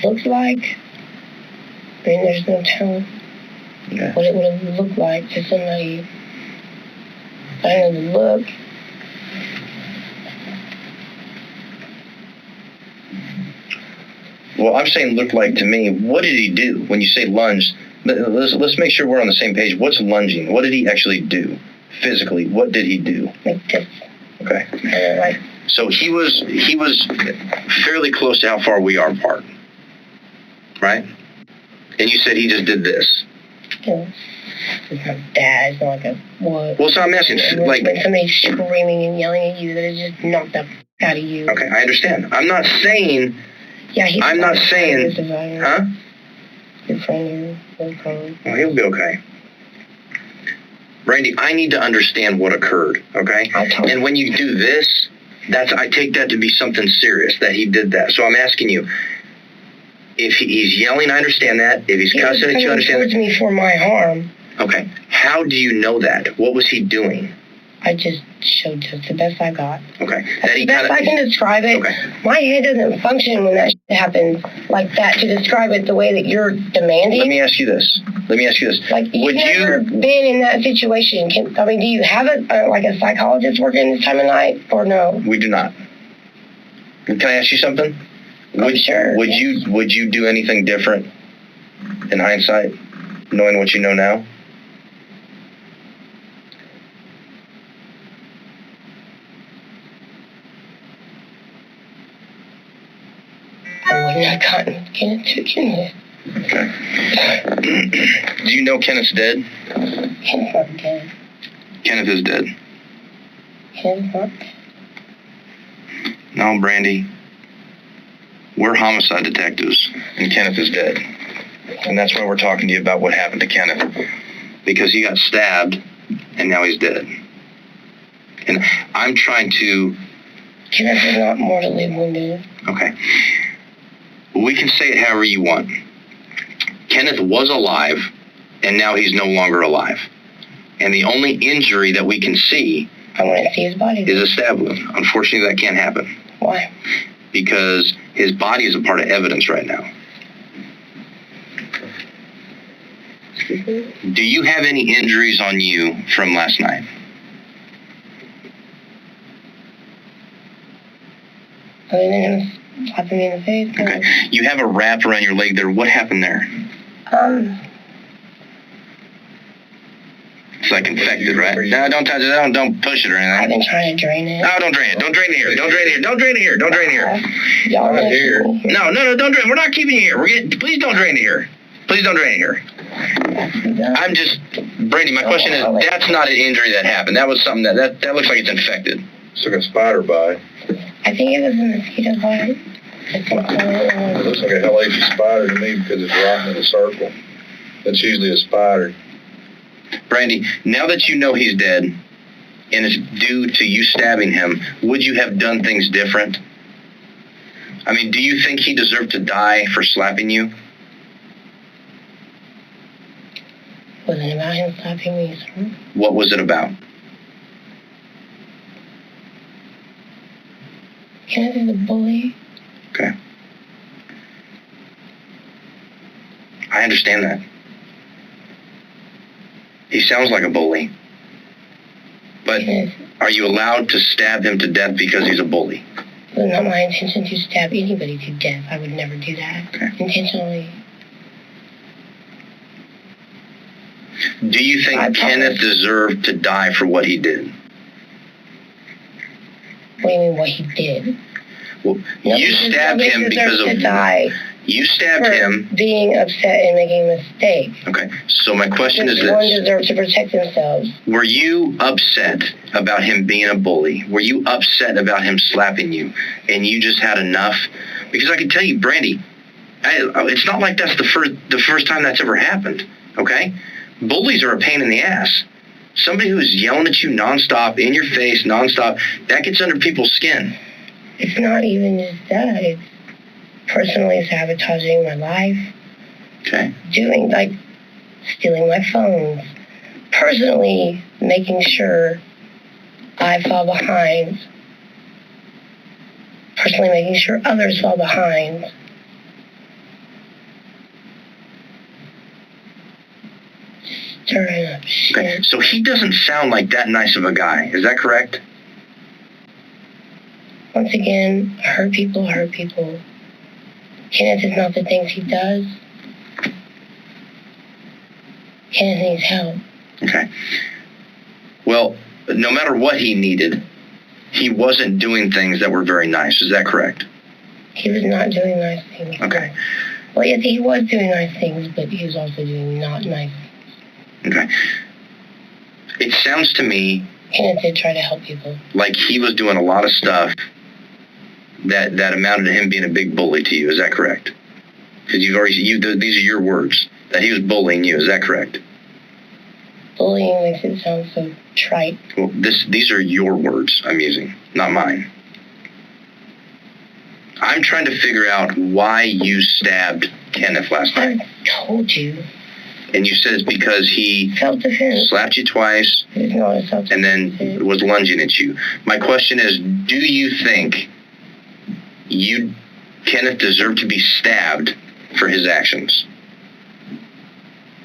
Looks like, I mean, there's no telling what it would have looked like to somebody. I know the look. Well, I'm saying looked like to me. What did he do when you say lunge? Let's make sure we're on the same page. What's lunging? What did he actually do physically? What did he do? Like this. Okay. Like, so he was fairly close to how far we are apart, right? And you said he just did this. Yeah. It's not bad. It's not like a what. Well, so I'm asking, like, when somebody's screaming and yelling at you, that is just knocked the out of you. Okay, I understand. I'm not saying. Yeah, I'm not saying. Huh? Your friend here. Well, he'll be okay. Brandy, I need to understand what occurred, okay? And when you do this, I take that to be something serious, that he did that. So I'm asking you, if he's yelling, I understand that. If he's cussing at you, I understand that. He was me for my harm. Okay. How do you know that? What was he doing? I just showed just the best I got. Okay. That's the best I can describe it. Okay. My head doesn't function when that shit happens like that to describe it the way that you're demanding. Let me ask you this. Like, you've never been in that situation. Do you have a psychologist working this time of night or no? We do not. Can I ask you something? Sure. Would you do anything different in hindsight, knowing what you know now? I wouldn't have gotten Kenneth to begin with. Okay. Do you know Kenneth's dead? Kenneth's not dead. Kenneth is dead. Kenneth's not dead. No, Brandy. We're homicide detectives, and Kenneth is dead. And that's why we're talking to you about what happened to Kenneth. Because he got stabbed, and now he's dead. And I'm trying to... Kenneth is not mortally wounded. Okay. We can say it however you want. Kenneth was alive, and now he's no longer alive. And the only injury that we can see... I want to see his body. ...is a stab wound. Unfortunately, that can't happen. Why? Because his body is a part of evidence right now. Do you have any injuries on you from last night? Other than him slapping me in the face? Okay. You have a wrap around your leg there. What happened there? It's like infected, right? No, don't touch it. Don't push it or anything. I've been trying to drain it. No, don't drain it. Don't drain it here. Don't drain it here. Don't drain it here. Don't drain it here. Y'all not here. No, don't drain it. We're not keeping you here. Please don't drain it here. Please don't drain it here. I'm just, Brandy, my question is, that's not an injury that happened. That was something that looks like it's infected. It's like a spider bite. I think it was a mosquito bite. It looks like a hellacious spider to me because it's rotting in a circle. That's usually a spider. Brandy, now that you know he's dead, and it's due to you stabbing him, would you have done things different? I mean, do you think he deserved to die for slapping you? Wasn't about him slapping me, sir. What was it about? Kenneth is a bully. Okay. I understand that. He sounds like a bully. But are you allowed to stab him to death because he's a bully? It was not my intention to stab anybody to death. I would never do that. Okay. Intentionally. Do you think Kenneth deserved to die for what he did? What do you mean what he did? Well, you stabbed him because of... You stabbed him... being upset and making a mistake. Okay, so my question is this. One deserves to protect themselves. Were you upset about him being a bully? Were you upset about him slapping you? And you just had enough? Because I can tell you, Brandy, it's not like that's the first time that's ever happened, okay? Bullies are a pain in the ass. Somebody who's yelling at you nonstop, in your face, nonstop, that gets under people's skin. It's not even just that. It's personally sabotaging my life. Okay. Doing, like, stealing my phones. Personally making sure I fall behind. Personally making sure others fall behind. Stirring up shit. Okay, so he doesn't sound like that nice of a guy. Is that correct? Once again, hurt people hurt people. Kenneth is not the things he does. Kenneth needs help. Okay. Well, no matter what he needed, he wasn't doing things that were very nice. Is that correct? He was not doing nice things. Okay. Well, yes, he was doing nice things, but he was also doing not nice things. Okay. It sounds to me... Kenneth did try to help people. Like he was doing a lot of stuff that amounted to him being a big bully to you. Is that correct? Because these are your words, that he was bullying you. Is that correct? Bullying makes it sound so trite. Well, these are your words I'm using, not mine. I'm trying to figure out why you stabbed Kenneth last night. I told you. And you said it's because he Self-defense. slapped you twice and then was lunging at you. My question is, do you think Kenneth deserved to be stabbed for his actions?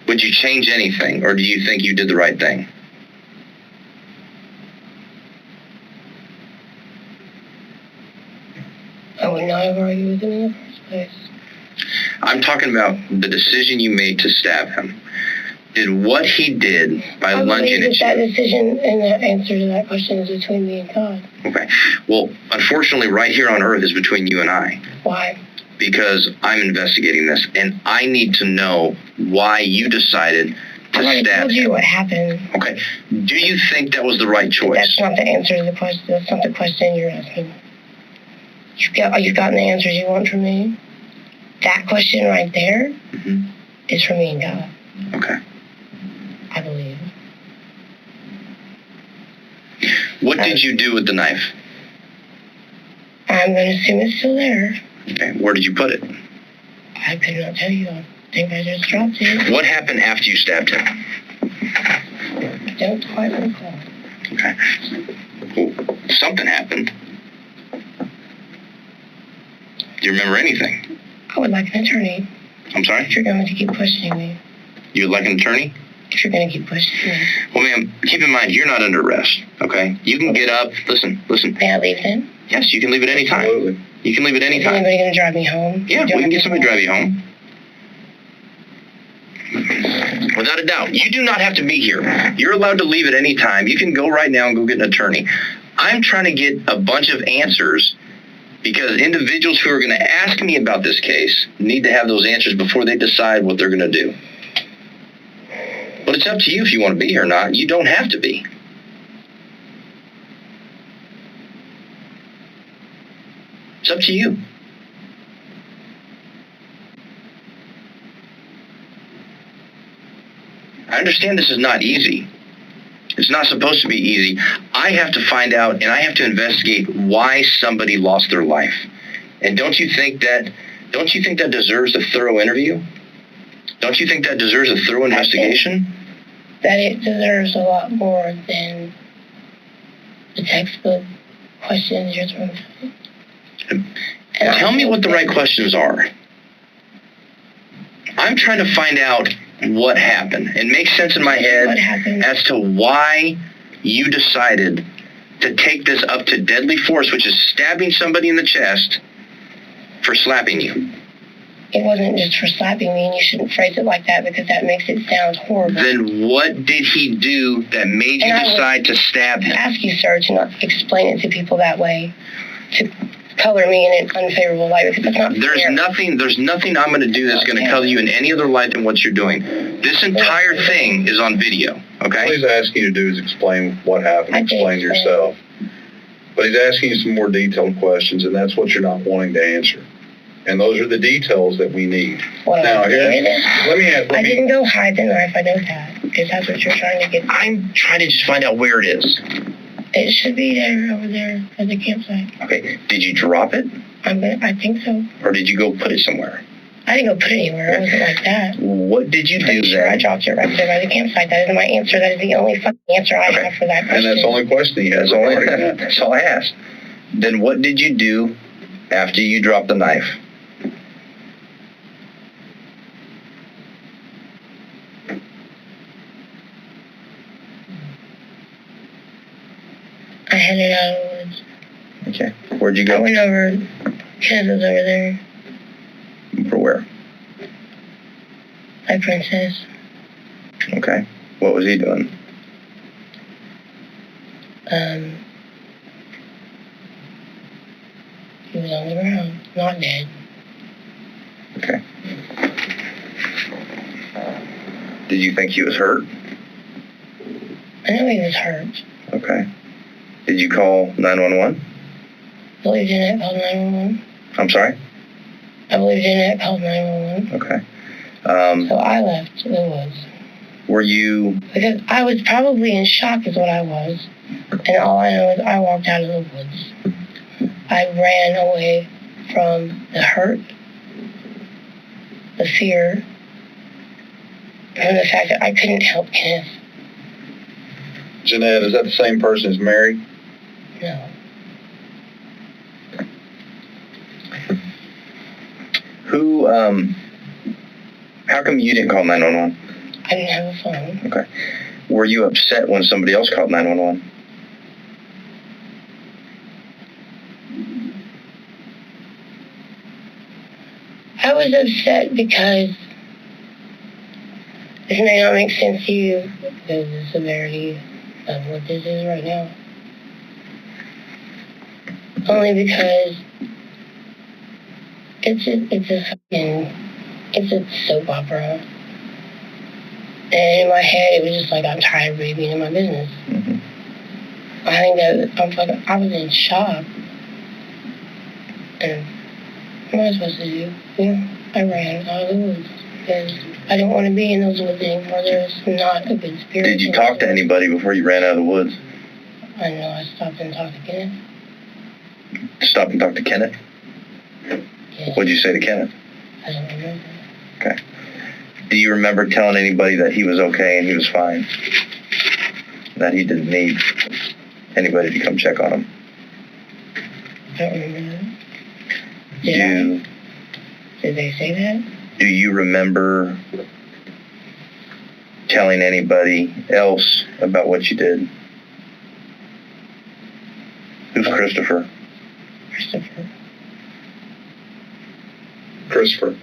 Would you change anything, or do you think you did the right thing? I would not have argued with him in the first place. I'm talking about the decision you made to stab him. Did what he did by lunging at you... that decision and that answer to that question is between me and God. Okay. Well, unfortunately, right here on Earth is between you and I. Why? Because I'm investigating this, and I need to know why you decided to stab him. I told you what happened. Okay. Do you think that was the right choice? That's not the answer to the question. That's not the question you're asking. You've gotten the answers you want from me. That question right there is from me and God. Okay. I believe. What did you do with the knife? I'm going to assume it's still there. Okay. Where did you put it? I could not tell you. I think I just dropped it. What happened after you stabbed him? I don't quite recall. Okay. Well, something happened. Do you remember anything? I would like an attorney. I'm sorry? If you're going to keep questioning me. You would like an attorney? If you're going to keep questioning me. Well, ma'am, keep in mind, you're not under arrest, okay? You can get up. Listen. May I leave then? Yes, you can leave at any time. Absolutely. You can leave at any Is time. anybody going to drive me home? Yeah, we can get somebody to drive you home. Without a doubt. You do not have to be here. You're allowed to leave at any time. You can go right now and go get an attorney. I'm trying to get a bunch of answers because individuals who are going to ask me about this case need to have those answers before they decide what they're going to do. But it's up to you if you want to be here or not. You don't have to be. It's up to you. I understand this is not easy. It's not supposed to be easy. I have to find out and I have to investigate why somebody lost their life. And don't you think that deserves a thorough interview? Don't you think that deserves a thorough investigation? That it deserves a lot more than the textbook questions you're throwing. Tell me what the right questions are. I'm trying to find out what happened and make sense in my head as to why you decided to take this up to deadly force, which is stabbing somebody in the chest for slapping you. It wasn't just for slapping me, and you shouldn't phrase it like that because that makes it sound horrible. Then what did he do that made you decide to stab him? I ask you, sir, to not explain it to people that way, to color me in an unfavorable light, because that's not There's fair. nothing I'm going to do that's going to color you in any other light than what you're doing. This entire thing is on video, okay? All he's asking you to do is explain what happened, explain yourself. But he's asking you some more detailed questions, and that's what you're not wanting to answer. And those are the details that we need. Well, now, here, I didn't go hide the knife. I know that. If that's what you're trying to get. I'm trying to just find out where it is. It should be there, over there, at the campsite. Okay. Did you drop it? I think so. Or did you go put it somewhere? I didn't go put it anywhere. It wasn't like that. What did you do Sure, then? I dropped it right there by the campsite. That is my answer. That is the only fucking answer I have for that question. And that's the only question he has. That's all I asked. Then what did you do after you dropped the knife? I headed out of the woods. Okay. Where'd you go? I went over. Kenneth was over there. For where? My princess. Okay. What was he doing? He was on the ground, not dead. Okay. Did you think he was hurt? I know he was hurt. Okay. Did you call 911? I believe Jeanette called 911. I'm sorry? I believe Jeanette called 911. Okay. So I left the woods. Were you... Because I was probably in shock is what I was. And all I know is I walked out of the woods. I ran away from the hurt, the fear, and the fact that I couldn't help Kenneth. Jeanette, is that the same person as Mary? No. Who, how come you didn't call 911? I didn't have a phone. Okay. Were you upset when somebody else called 911? I was upset because this may not make sense to you because of the severity of what this is right now. Only because it's a soap opera. And in my head, it was just like, I'm tired of being in my business. Mm-hmm. I think that I was in shock. And what am I supposed to do? You know, I ran out of the woods because I didn't want to be in those woods anymore. There's not a good spirit. Did you talk to anybody before you ran out of the woods? I know. I stopped and talked to Kenneth. Stop and talk to Kenneth? Yes. What'd you say to Kenneth? I don't remember. Okay. Do you remember telling anybody that he was okay and he was fine? That he didn't need anybody to come check on him? I don't remember that. Did they say that? Do you remember telling anybody else about what you did? Who's Christopher? Christopher.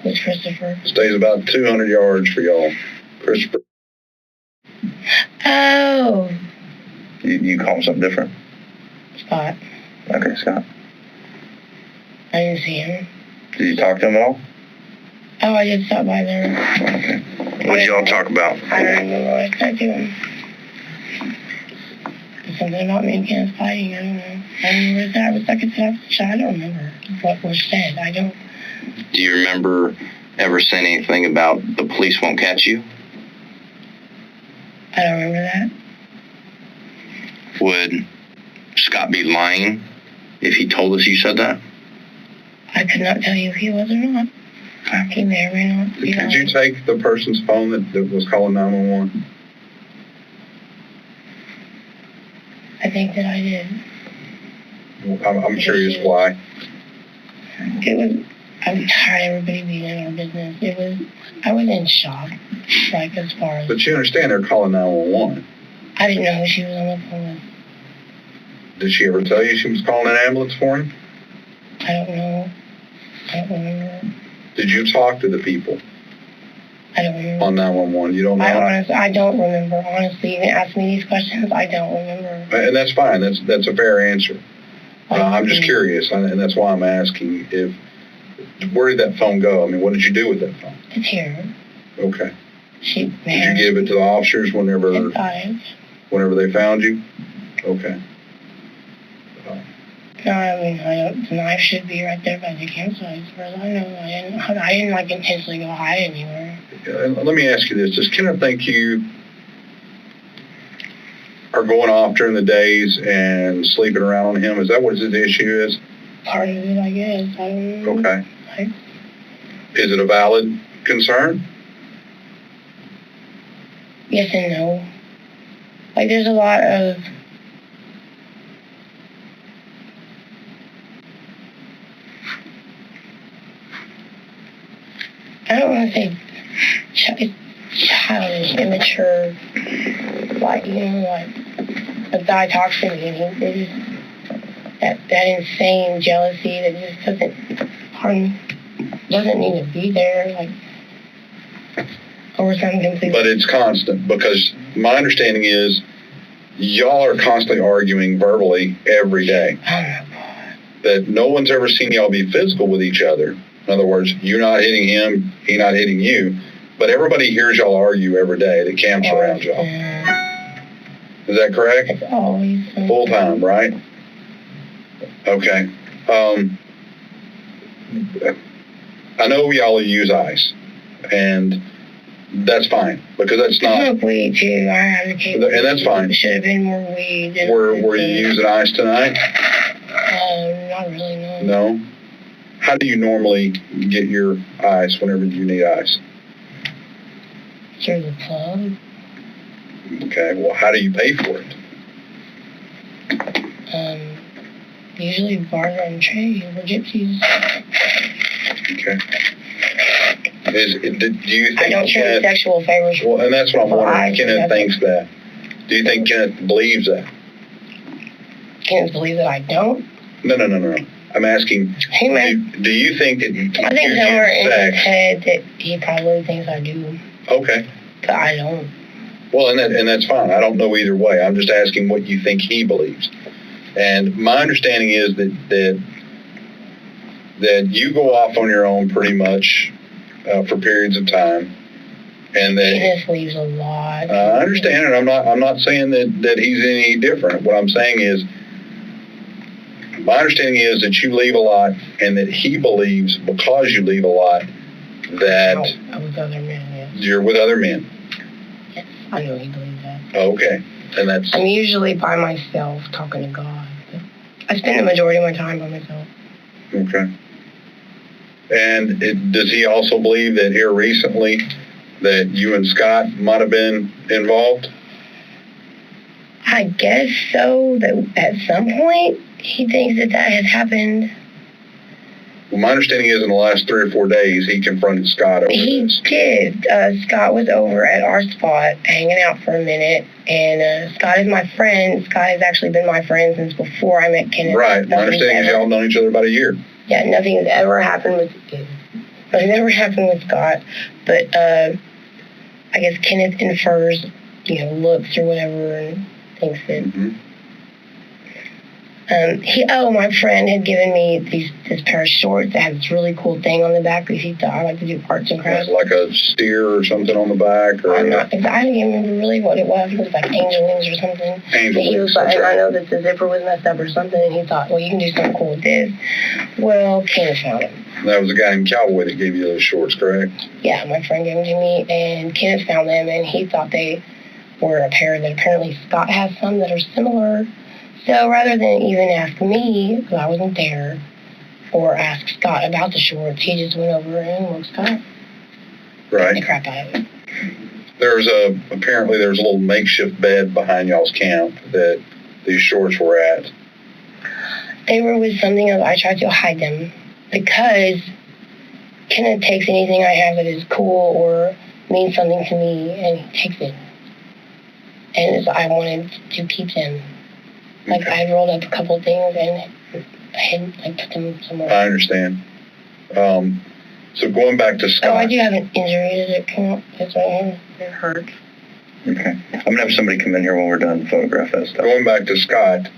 Who's Christopher? Stays about 200 yards for y'all. Christopher. Oh. You call him something different? Scott. Okay, Scott. I didn't see him. Did you talk to him at all? Oh, I did stop by there. Okay. What did y'all talk about? I don't remember what I said to him. Something about me and Kenneth fighting. I don't know. I don't know what that was. Like I said, I was a child. I don't remember what was said. I don't. Do you remember ever saying anything about the police won't catch you? I don't remember that. Would Scott be lying if he told us you said that? I could not tell you if he was or not. He may or may not be lying. Did you take the person's phone that was calling 911? I think that I did. Well, I'm curious why. I'm tired of everybody being in our business. I was in shock, like, as far as... But you understand they're calling 911. I didn't know who she was on the phone with. Did she ever tell you she was calling an ambulance for him? I don't know. I don't remember. Did you talk to the people I don't remember. on 911? You don't know? I don't remember. Honestly, even ask me these questions, I don't remember. And that's fine. That's a fair answer. I'm just curious, and that's why I'm asking where did that phone go? I mean, what did you do with that phone? It's here. Okay. Did you give it to the officers whenever they found you? Okay. No, I mean, the knife should be right there by the campsite, as far as I know. I didn't like intentionally go hide anywhere. Let me ask you this. Does Kenneth think you are going off during the days and sleeping around on him? Is that what his issue is? Part of it, I guess. I don't know. Okay. Is it a valid concern? Yes and no. Like, there's a lot of... I don't want to say childish, immature, like, like a guy talks to me and he just, that insane jealousy that just doesn't need to be there, like, over something completely. But it's constant, because my understanding is y'all are constantly arguing verbally every day. Oh my God. That no one's ever seen y'all be physical with each other. In other words, you're not hitting him, he not hitting you, but everybody hears y'all argue every day that camps around y'all. Is that correct? It's always full time, right? Okay. I know y'all use ice, and that's fine, because that's not... I smoke weed too. I advocate. And that's fine. It should have been more weed. Were you using ice tonight? Not really, no. No? How do you normally get your ice whenever you need ice? Through the plug. Okay, well, how do you pay for it? Usually barter and trade. We're gypsies. Okay. Do you think I don't trade sexual favors. Well, and that's what I'm wondering. Kenneth thinks that. Do you think Kenneth believes that? Kenneth believes that I don't? No. I'm asking, do you think that... I think somewhere in his head that he probably thinks I do. Okay. But I don't. Well, and that's fine. I don't know either way. I'm just asking what you think he believes. And my understanding is that you go off on your own pretty much for periods of time, and that Kenneth leaves a lot. I understand, and I'm not saying that he's any different. What I'm saying is, my understanding is that you leave a lot, and that he believes, because you leave a lot, that I'm with other men. Yes. You're with other men. Yes, I know he believes that. Okay, and that's... I'm usually by myself talking to God. I spend the majority of my time by myself. Okay. And does he also believe that here recently that you and Scott might have been involved? I guess so. That at some point he thinks that has happened. Well, my understanding is in the last 3 or 4 days he confronted Scott over this. He did. Scott was over at our spot hanging out for a minute, and Scott is my friend. Scott has actually been my friend since before I met Kenneth. Right. My understanding is y'all known each other about a year. Yeah, nothing's ever happened with Scott, but I guess Kenneth infers, looks or whatever, and thinks that. Mm-hmm. My friend had given me this pair of shorts that had this really cool thing on the back because he thought I like to do arts and crafts. Like a steer or something on the back, or I don't even remember really what it was. It was like angel wings or something. Angel wings. He was like, and I know that the zipper was messed up or something, and he thought, well, you can do something cool with this. Well, Kenneth found it. That was a guy named Cowboy that gave you those shorts, correct? Yeah, my friend gave them to me, and Kenneth found them, and he thought they were a pair that apparently Scott has some that are similar. So rather than even ask me, because I wasn't there, or ask Scott about the shorts, he just went over and looked Scott. Right. The crap out of it. Apparently there's a little makeshift bed behind y'all's camp that these shorts were at. They were with something else. I tried to hide them because Kenneth takes anything I have that is cool or means something to me, and he takes it. And so I wanted to keep them. Like, Okay. I had rolled up a couple of things and I had put them somewhere. I understand. So going back to Scott. Oh, I do have an injury that came up. It's right here. It hurts. Okay. I'm going to have somebody come in here when we're done and photograph that stuff. Going back to Scott,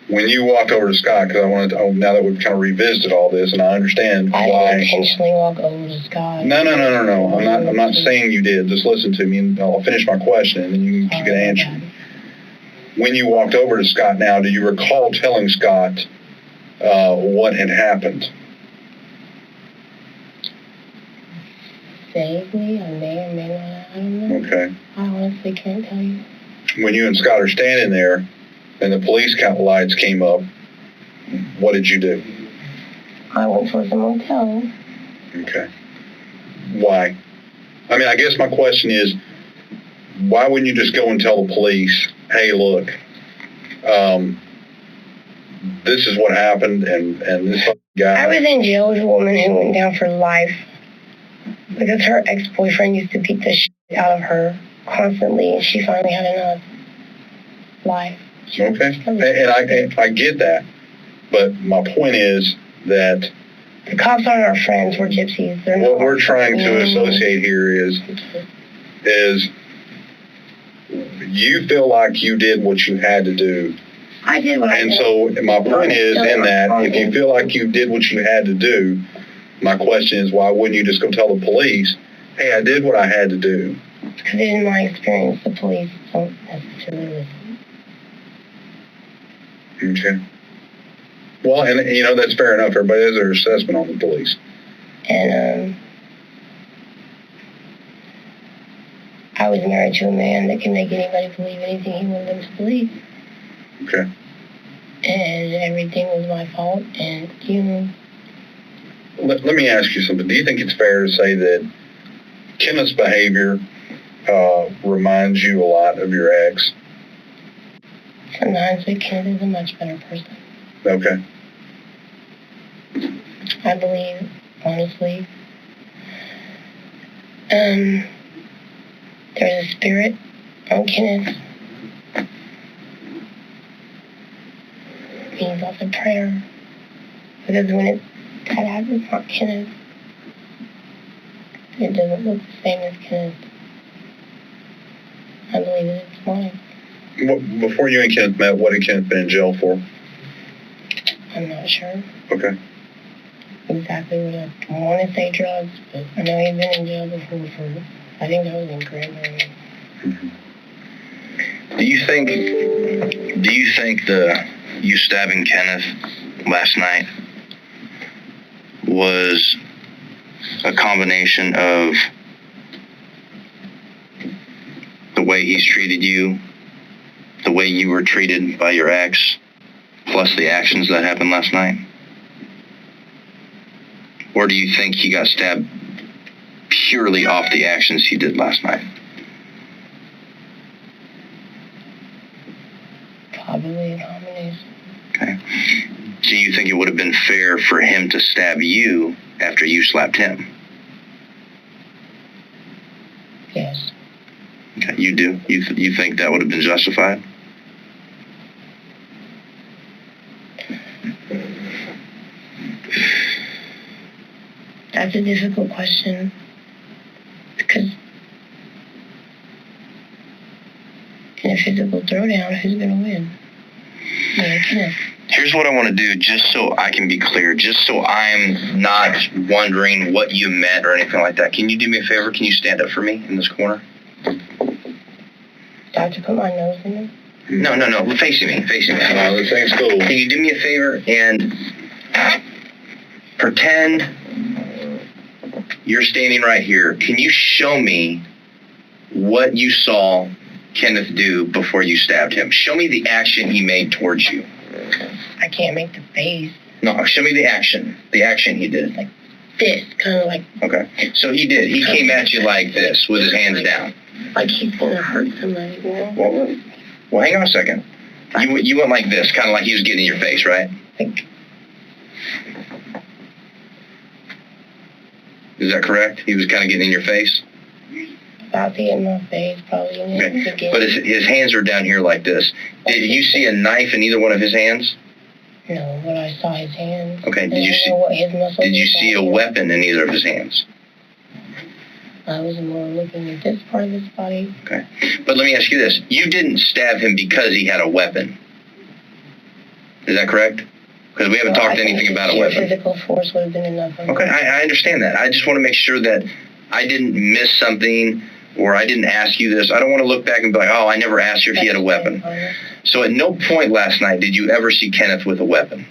when you walked over to Scott, because I wanted to, now that we've kind of revisited all this, and I understand I why. didn't intentionally walk over to Scott. No. I'm not saying you did. Just listen to me, and I'll finish my question, and then you can answer. When you walked over to Scott now, do you recall telling Scott what had happened? Vaguely, I may or may not. I don't know. Okay. I honestly can't tell you. When you and Scott are standing there, and the police lights came up, what did you do? I went towards the motel. Okay. Why? I mean, I guess my question is, why wouldn't you just go and tell the police, hey, look, this is what happened, and this guy... I was in jail with a woman who went down for life because her ex-boyfriend used to beat the shit out of her constantly, and she finally had enough. Life. Okay. And I get that. But my point is that... The cops aren't our friends. We're gypsies. They're what not we're trying to associate here is you feel like you did what you had to do. I did what I did. And so my point is in that if you feel like you did what you had to do, my question is, why wouldn't you just go tell the police, hey, I did what I had to do? Because in my experience, the police don't necessarily listen. Okay. Well, and that's fair enough. Everybody has their assessment on the police. And I was married to a man that can make anybody believe anything he wanted them to believe. Okay. And everything was my fault. And Let me ask you something. Do you think it's fair to say that Kenneth's behavior reminds you a lot of your ex? Sometimes Kenneth is a much better person. Okay. I believe, honestly, there's a spirit on Kenneth. It means lots of prayer. Because when that happens, it's not Kenneth. It doesn't look the same as Kenneth. I believe that it's mine. Before you and Kenneth met, what had Kenneth been in jail for? I'm not sure. Okay. Exactly what I want to say drugs, but I know he'd been in jail before for, I think that was in Granbury. Mm-hmm. Do you think you stabbing Kenneth last night was a combination of the way he's treated you, the way you were treated by your ex, plus the actions that happened last night? Or do you think he got stabbed purely off the actions he did last night? Probably a combination. Okay. Do you think it would have been fair for him to stab you after you slapped him? Yes. Okay, you do? You think that would have been justified? That's a difficult question. Because in a physical throwdown, who's going to win? Kenneth. Here's what I want to do, just so I can be clear, just so I'm not wondering what you meant or anything like that. Can you do me a favor? Can you stand up for me in this corner? Do I have to put my nose in it? No. Facing me. No, this thing's cool. Can you do me a favor and pretend you're standing right here? Can you show me what you saw Kenneth do before you stabbed him? Show me the action he made towards you. I can't make the face. No, show me the action. The action he did. Like this, kind of like. Okay. So he did. He came at you like this with his hands down. Like he's going to hurt somebody, you know? Well, hang on a second. You went like this, kind of like he was getting in your face, right? Like, is that correct? He was kind of getting in your face? about to get in my face, probably. Okay. But his hands are down here like this. Did you see a knife in either one of his hands? No, but I saw his hands. Okay. Did you see a weapon in either of his hands? I was more looking at this part of his body. Okay. But let me ask you this. You didn't stab him because he had a weapon. Is that correct? Because we haven't talked anything about a weapon. Physical force would have been enough. Okay, I understand that. I just want to make sure that I didn't miss something or I didn't ask you this. I don't want to look back and be like, oh, I never asked you if he had a weapon. So at no point last night did you ever see Kenneth with a weapon?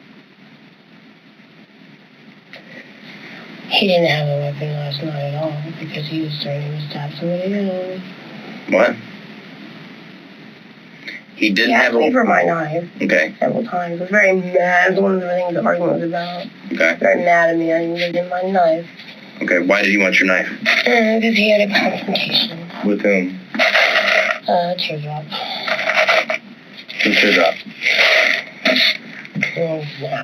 He didn't have a weapon last night at all because he was starting to stab somebody else. What? He didn't have a... He asked me for my knife. Okay. Several times. He was very mad. It was one of the things the argument was about. Okay. Very mad at me. I didn't give him my knife. Okay, why did he want your knife? Because he had a confrontation. With whom? Teardrop. Who's Teardrop? Oh, yeah.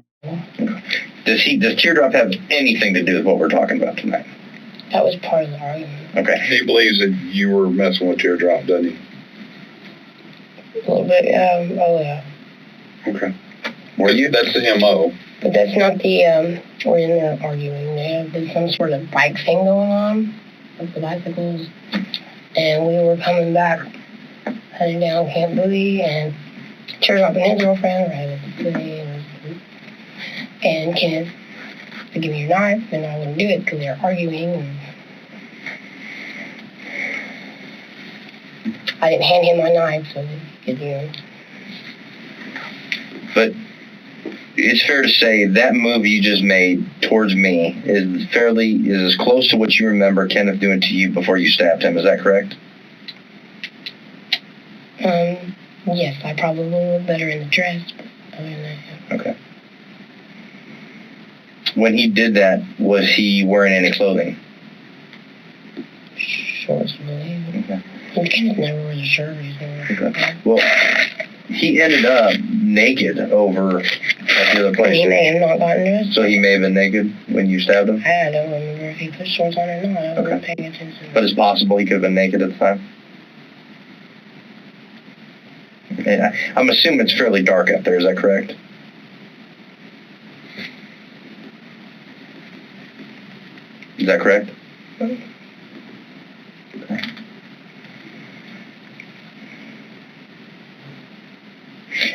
Does Teardrop have anything to do with what we're talking about tonight? That was part of the argument. Okay. He believes that you were messing with Teardrop, doesn't he? A little bit, oh yeah. Okay. Were you? That's the MO. But that's not the, we're in there arguing. There had some sort of bike thing going on with the bicycles. And we were coming back, heading down Camp Bowie, and Teardrop and his girlfriend were headed to Bowie. And Kenneth said, give me your knife, and I wouldn't do it because they were arguing. And I didn't hand him my knife, so he could, you know. But it's fair to say that move you just made towards me is as close to what you remember Kenneth doing to you before you stabbed him. Is that correct? Yes, I probably look better in the dress, but other than that, yeah. Okay. When he did that, was he wearing any clothing? Shorts, I believe. Okay. And Kenneth never wears a shirt. He's never. Okay. Well, he ended up naked over at the other place. He may have not gotten dressed. So he may have been naked when you stabbed him? I don't remember if he put shorts on or not. I wasn't paying attention. But it's possible he could have been naked at the time? And I'm assuming it's fairly dark out there. Is that correct? Is that correct? Okay.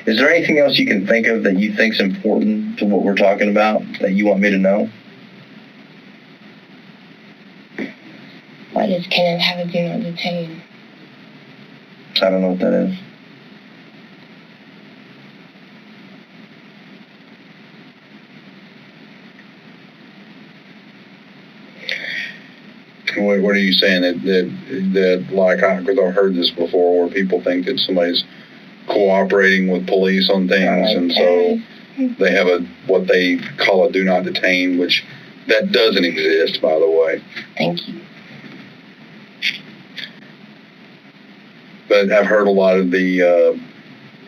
Is there anything else you can think of that you think is important to what we're talking about that you want me to know? Why does Kenneth have a do not detain? I don't know what that is. What are you saying? That like, because I've heard this before, where people think that somebody's cooperating with police on things, and so they have what they call a do not detain, which that doesn't exist, by the way. Thank you. But I've heard a lot of the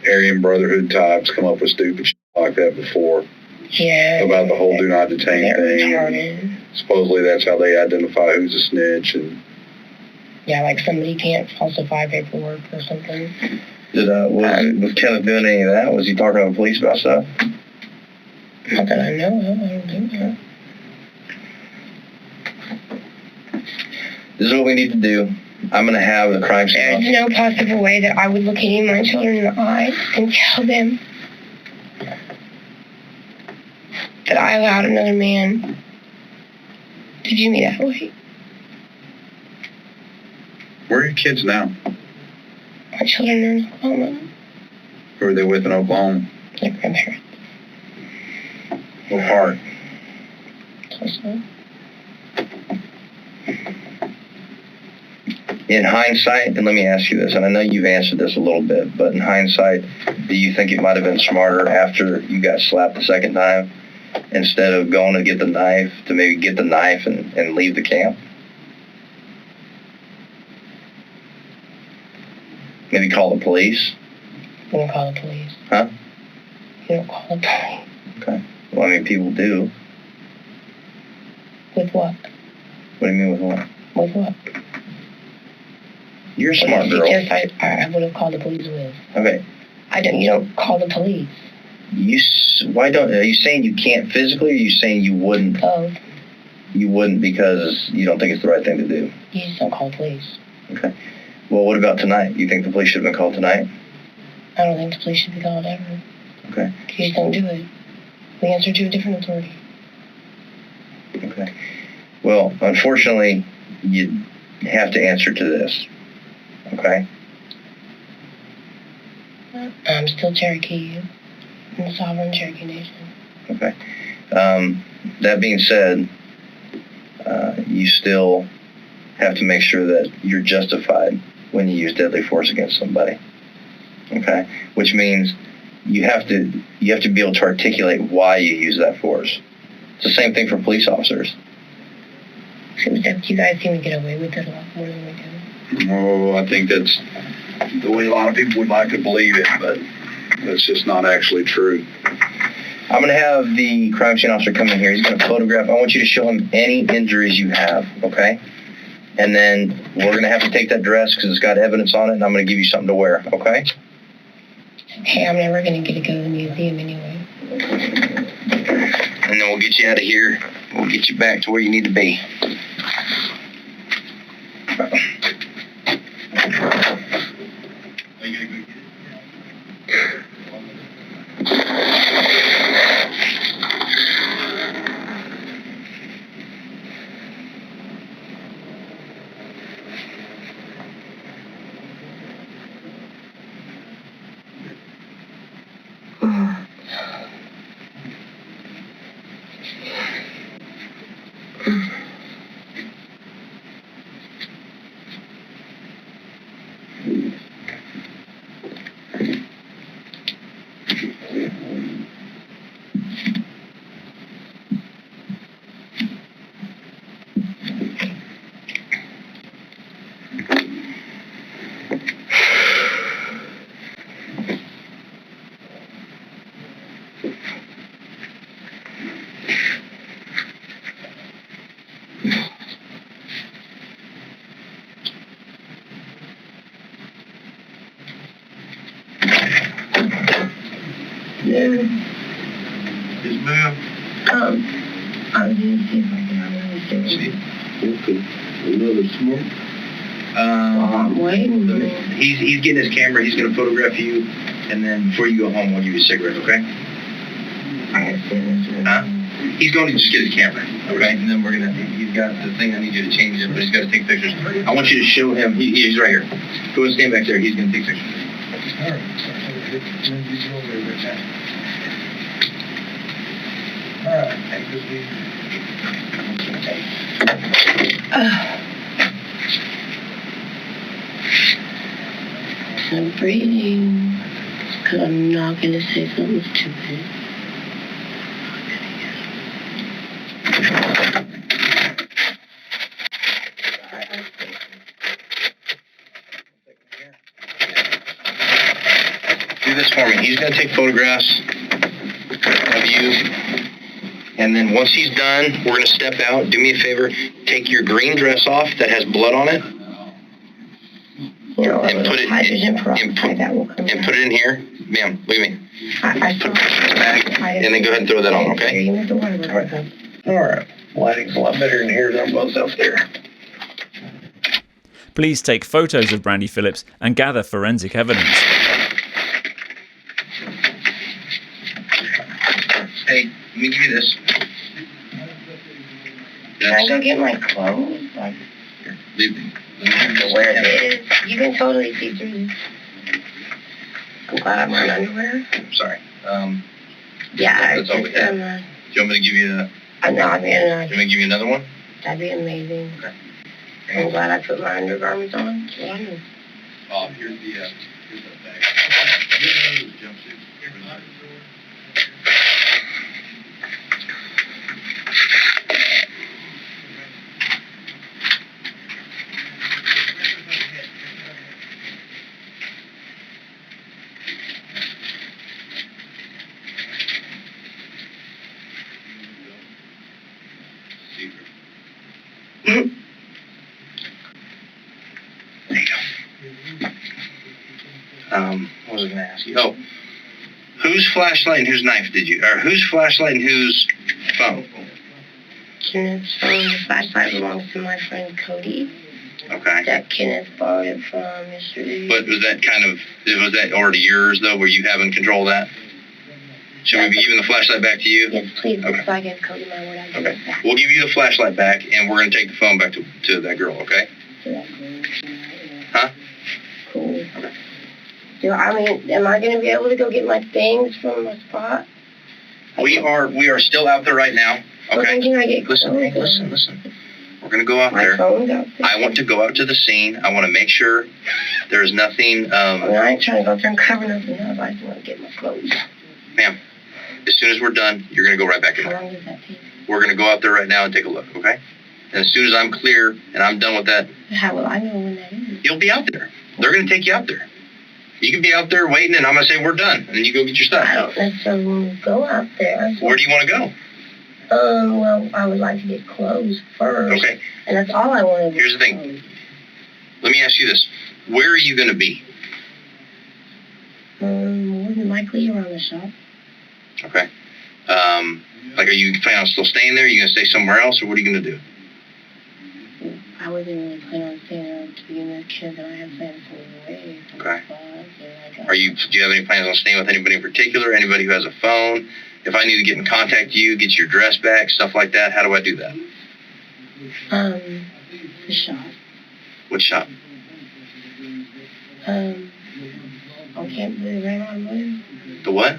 Aryan Brotherhood types come up with stupid shit like that before. Yeah. About the whole do not detain thing. Retarded. Supposedly that's how they identify who's a snitch. And yeah, like somebody can't falsify paperwork or something. Was Kenneth doing any of that? Was he talking to the police about stuff? Not that I know of. I don't think so. This is what we need to do. I'm going to have the crime scene. There's no possible way that I would look any of my children in the eye and tell them that I allowed another man to do me that way. Where are your kids now? My children are in Oklahoma. Who are they with in Oklahoma? Their grandparents. What part? Tulsa. In hindsight, and let me ask you this, and I know you've answered this a little bit, but in hindsight, do you think it might have been smarter after you got slapped the second time, instead of going to get the knife, to maybe get the knife and leave the camp? Maybe call the police? You don't call the police. Huh? You don't call the police. Okay. Well, I mean, people do. With what? What do you mean with what? With what? You're a smart girl. I would have called the police with. Okay. You don't call the police. Are you saying you can't physically, or are you saying you wouldn't? Both. You wouldn't because you don't think it's the right thing to do? You just don't call the police. Okay. Well, what about tonight? You think the police should have been called tonight? I don't think the police should be called ever. Okay. You just don't do it. We answer to a different authority. Okay. Well, unfortunately, you have to answer to this. Okay? I'm still Cherokee in the sovereign Cherokee Nation. Okay. That being said, you still have to make sure that you're justified when you use deadly force against somebody. Okay? Which means you have to be able to articulate why you use that force. It's the same thing for police officers. Except you guys seem to get away with it a lot more than we do. Oh, I think that's the way a lot of people would like to believe it, but that's just not actually true. I'm going to have the crime scene officer come in here. He's going to photograph. I want you to show him any injuries you have, okay? And then we're going to have to take that dress because it's got evidence on it, and I'm going to give you something to wear, okay? Hey, I'm never going to get to go to the museum anyway. And then we'll get you out of here. We'll get you back to where you need to be. Yeah. Yes, ma'am. I was going to see if I can have another cigarette. Okay. Another smoke? I'm waiting. He's getting his camera. He's going to photograph you, and then before you go home, we'll give you a cigarette, okay? I got to see this. Huh? He's going to just get his camera, okay? And then he's got the thing I need you to change it, but he's got to take pictures. I want you to show him. He's right here. Go and stand back there. He's going to take pictures. All right. All right. Take this lead. I'm breathing because I'm not going to say something stupid. Do this for me. He's going to take photographs of you. And then once he's done, we're going to step out. Do me a favor. Take your green dress off that has blood on it. You know, And put it hydrogen peroxide that will come and put it in here. Ma'am, look at me. I Put it in the bag, and then go ahead and throw that on, okay? All right. Lighting's a lot better in here than it was out there. Please take photos of Brandy Phillips and gather forensic evidence. Hey, let me give you this. Can I go get my clothes? Like, Here, leave me. where it is? You can totally see through this. I'm glad I'm wearing underwear. Sorry. Yeah, That's all we have. Do you want me to give you no, I mean, you want me to give you another one? that'd be amazing. Okay. I'm glad I put my undergarments on. That's what I knew. Oh, here's the bag. Here's the jumpsuit. There you go. What was I going to ask you? Oh, whose flashlight and whose knife did you, or whose flashlight and whose phone? Kenneth's phone. The flashlight belongs to my friend Cody. Okay. That Kenneth borrowed it from yesterday. But was that already yours, though? Were you having control of that? Should we be giving the flashlight back to you? Yes, please, Okay. because I gave Cody my word. I'll give it back. We'll give you the flashlight back, and we're going to take the phone back to that girl, okay? Huh? Cool. Am I going to be able to go get my things from my spot? We are still out there right now, okay? Can I get Listen. We're going to go out there. My phone's out there. I want to go out to the scene. I want to make sure there's nothing. I ain't trying to go out there and cover nothing up. I just want to get my clothes. Ma'am, as soon as we're done, you're going to go right back in How there. long does that take? We're going to go out there right now and take a look, okay? And as soon as I'm clear and I'm done with that, How will I know when that is? you'll be out there. They're going to take you out there. You can be out there waiting, and I'm going to say we're done, and then you go get your stuff. I don't necessarily want to go out there. Where do you want to go? Well, I would like to get clothes first. Okay. And that's all I want to do. Here's the thing. Let me ask you this. Where are you going to be? More than likely around the shop. Okay. Are you planning on still staying there? Are you going to stay somewhere else, or what are you going to do? I wasn't really planning on staying there to begin with, because I had plans to move away from Okay. the spot. Do you have any plans on staying with anybody in particular? Anybody who has a phone? If I need to get in contact with you, get your address back, stuff like that, how do I do that? The shop. What shop? On campus, Ram Automotive. The what?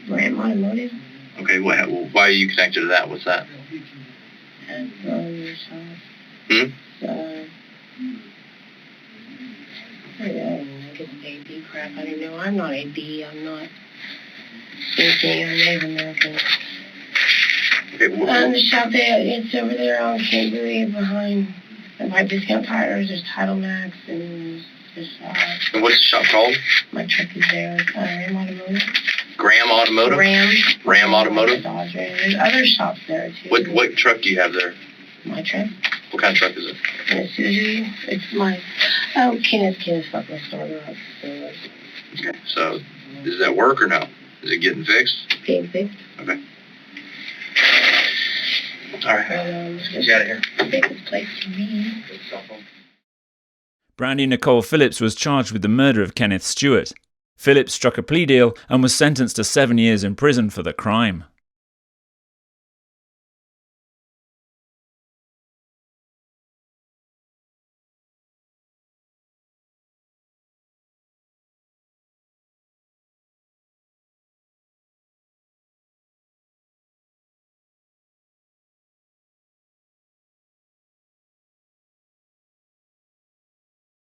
Ram Automotive. Okay, why are you connected to that? What's that? The shop. Hmm? I guess AB crap. I don't know. I'm not AB. I'm not anything. I'm Native American. Okay, The shop there, it's over there on Canterbury behind my discount tires. There's Title Max and the shop. and what's the shop called? My truck is there. Ram Automotive. Graham Automotive? Ram Automotive? Dodge Ram. There's other shops there too. What truck do you have there? My truck. What kind of truck is it? And it's usually, it's my, Kenneth fucked my starter up. So Okay, so does that work or no? Is it getting fixed? being fixed. Okay. All right. Get out of here. Take this place to me. Brandy Nicole Phillips was charged with the murder of Kenneth Stewart. Phillips struck a plea deal and was sentenced to 7 years in prison for the crime.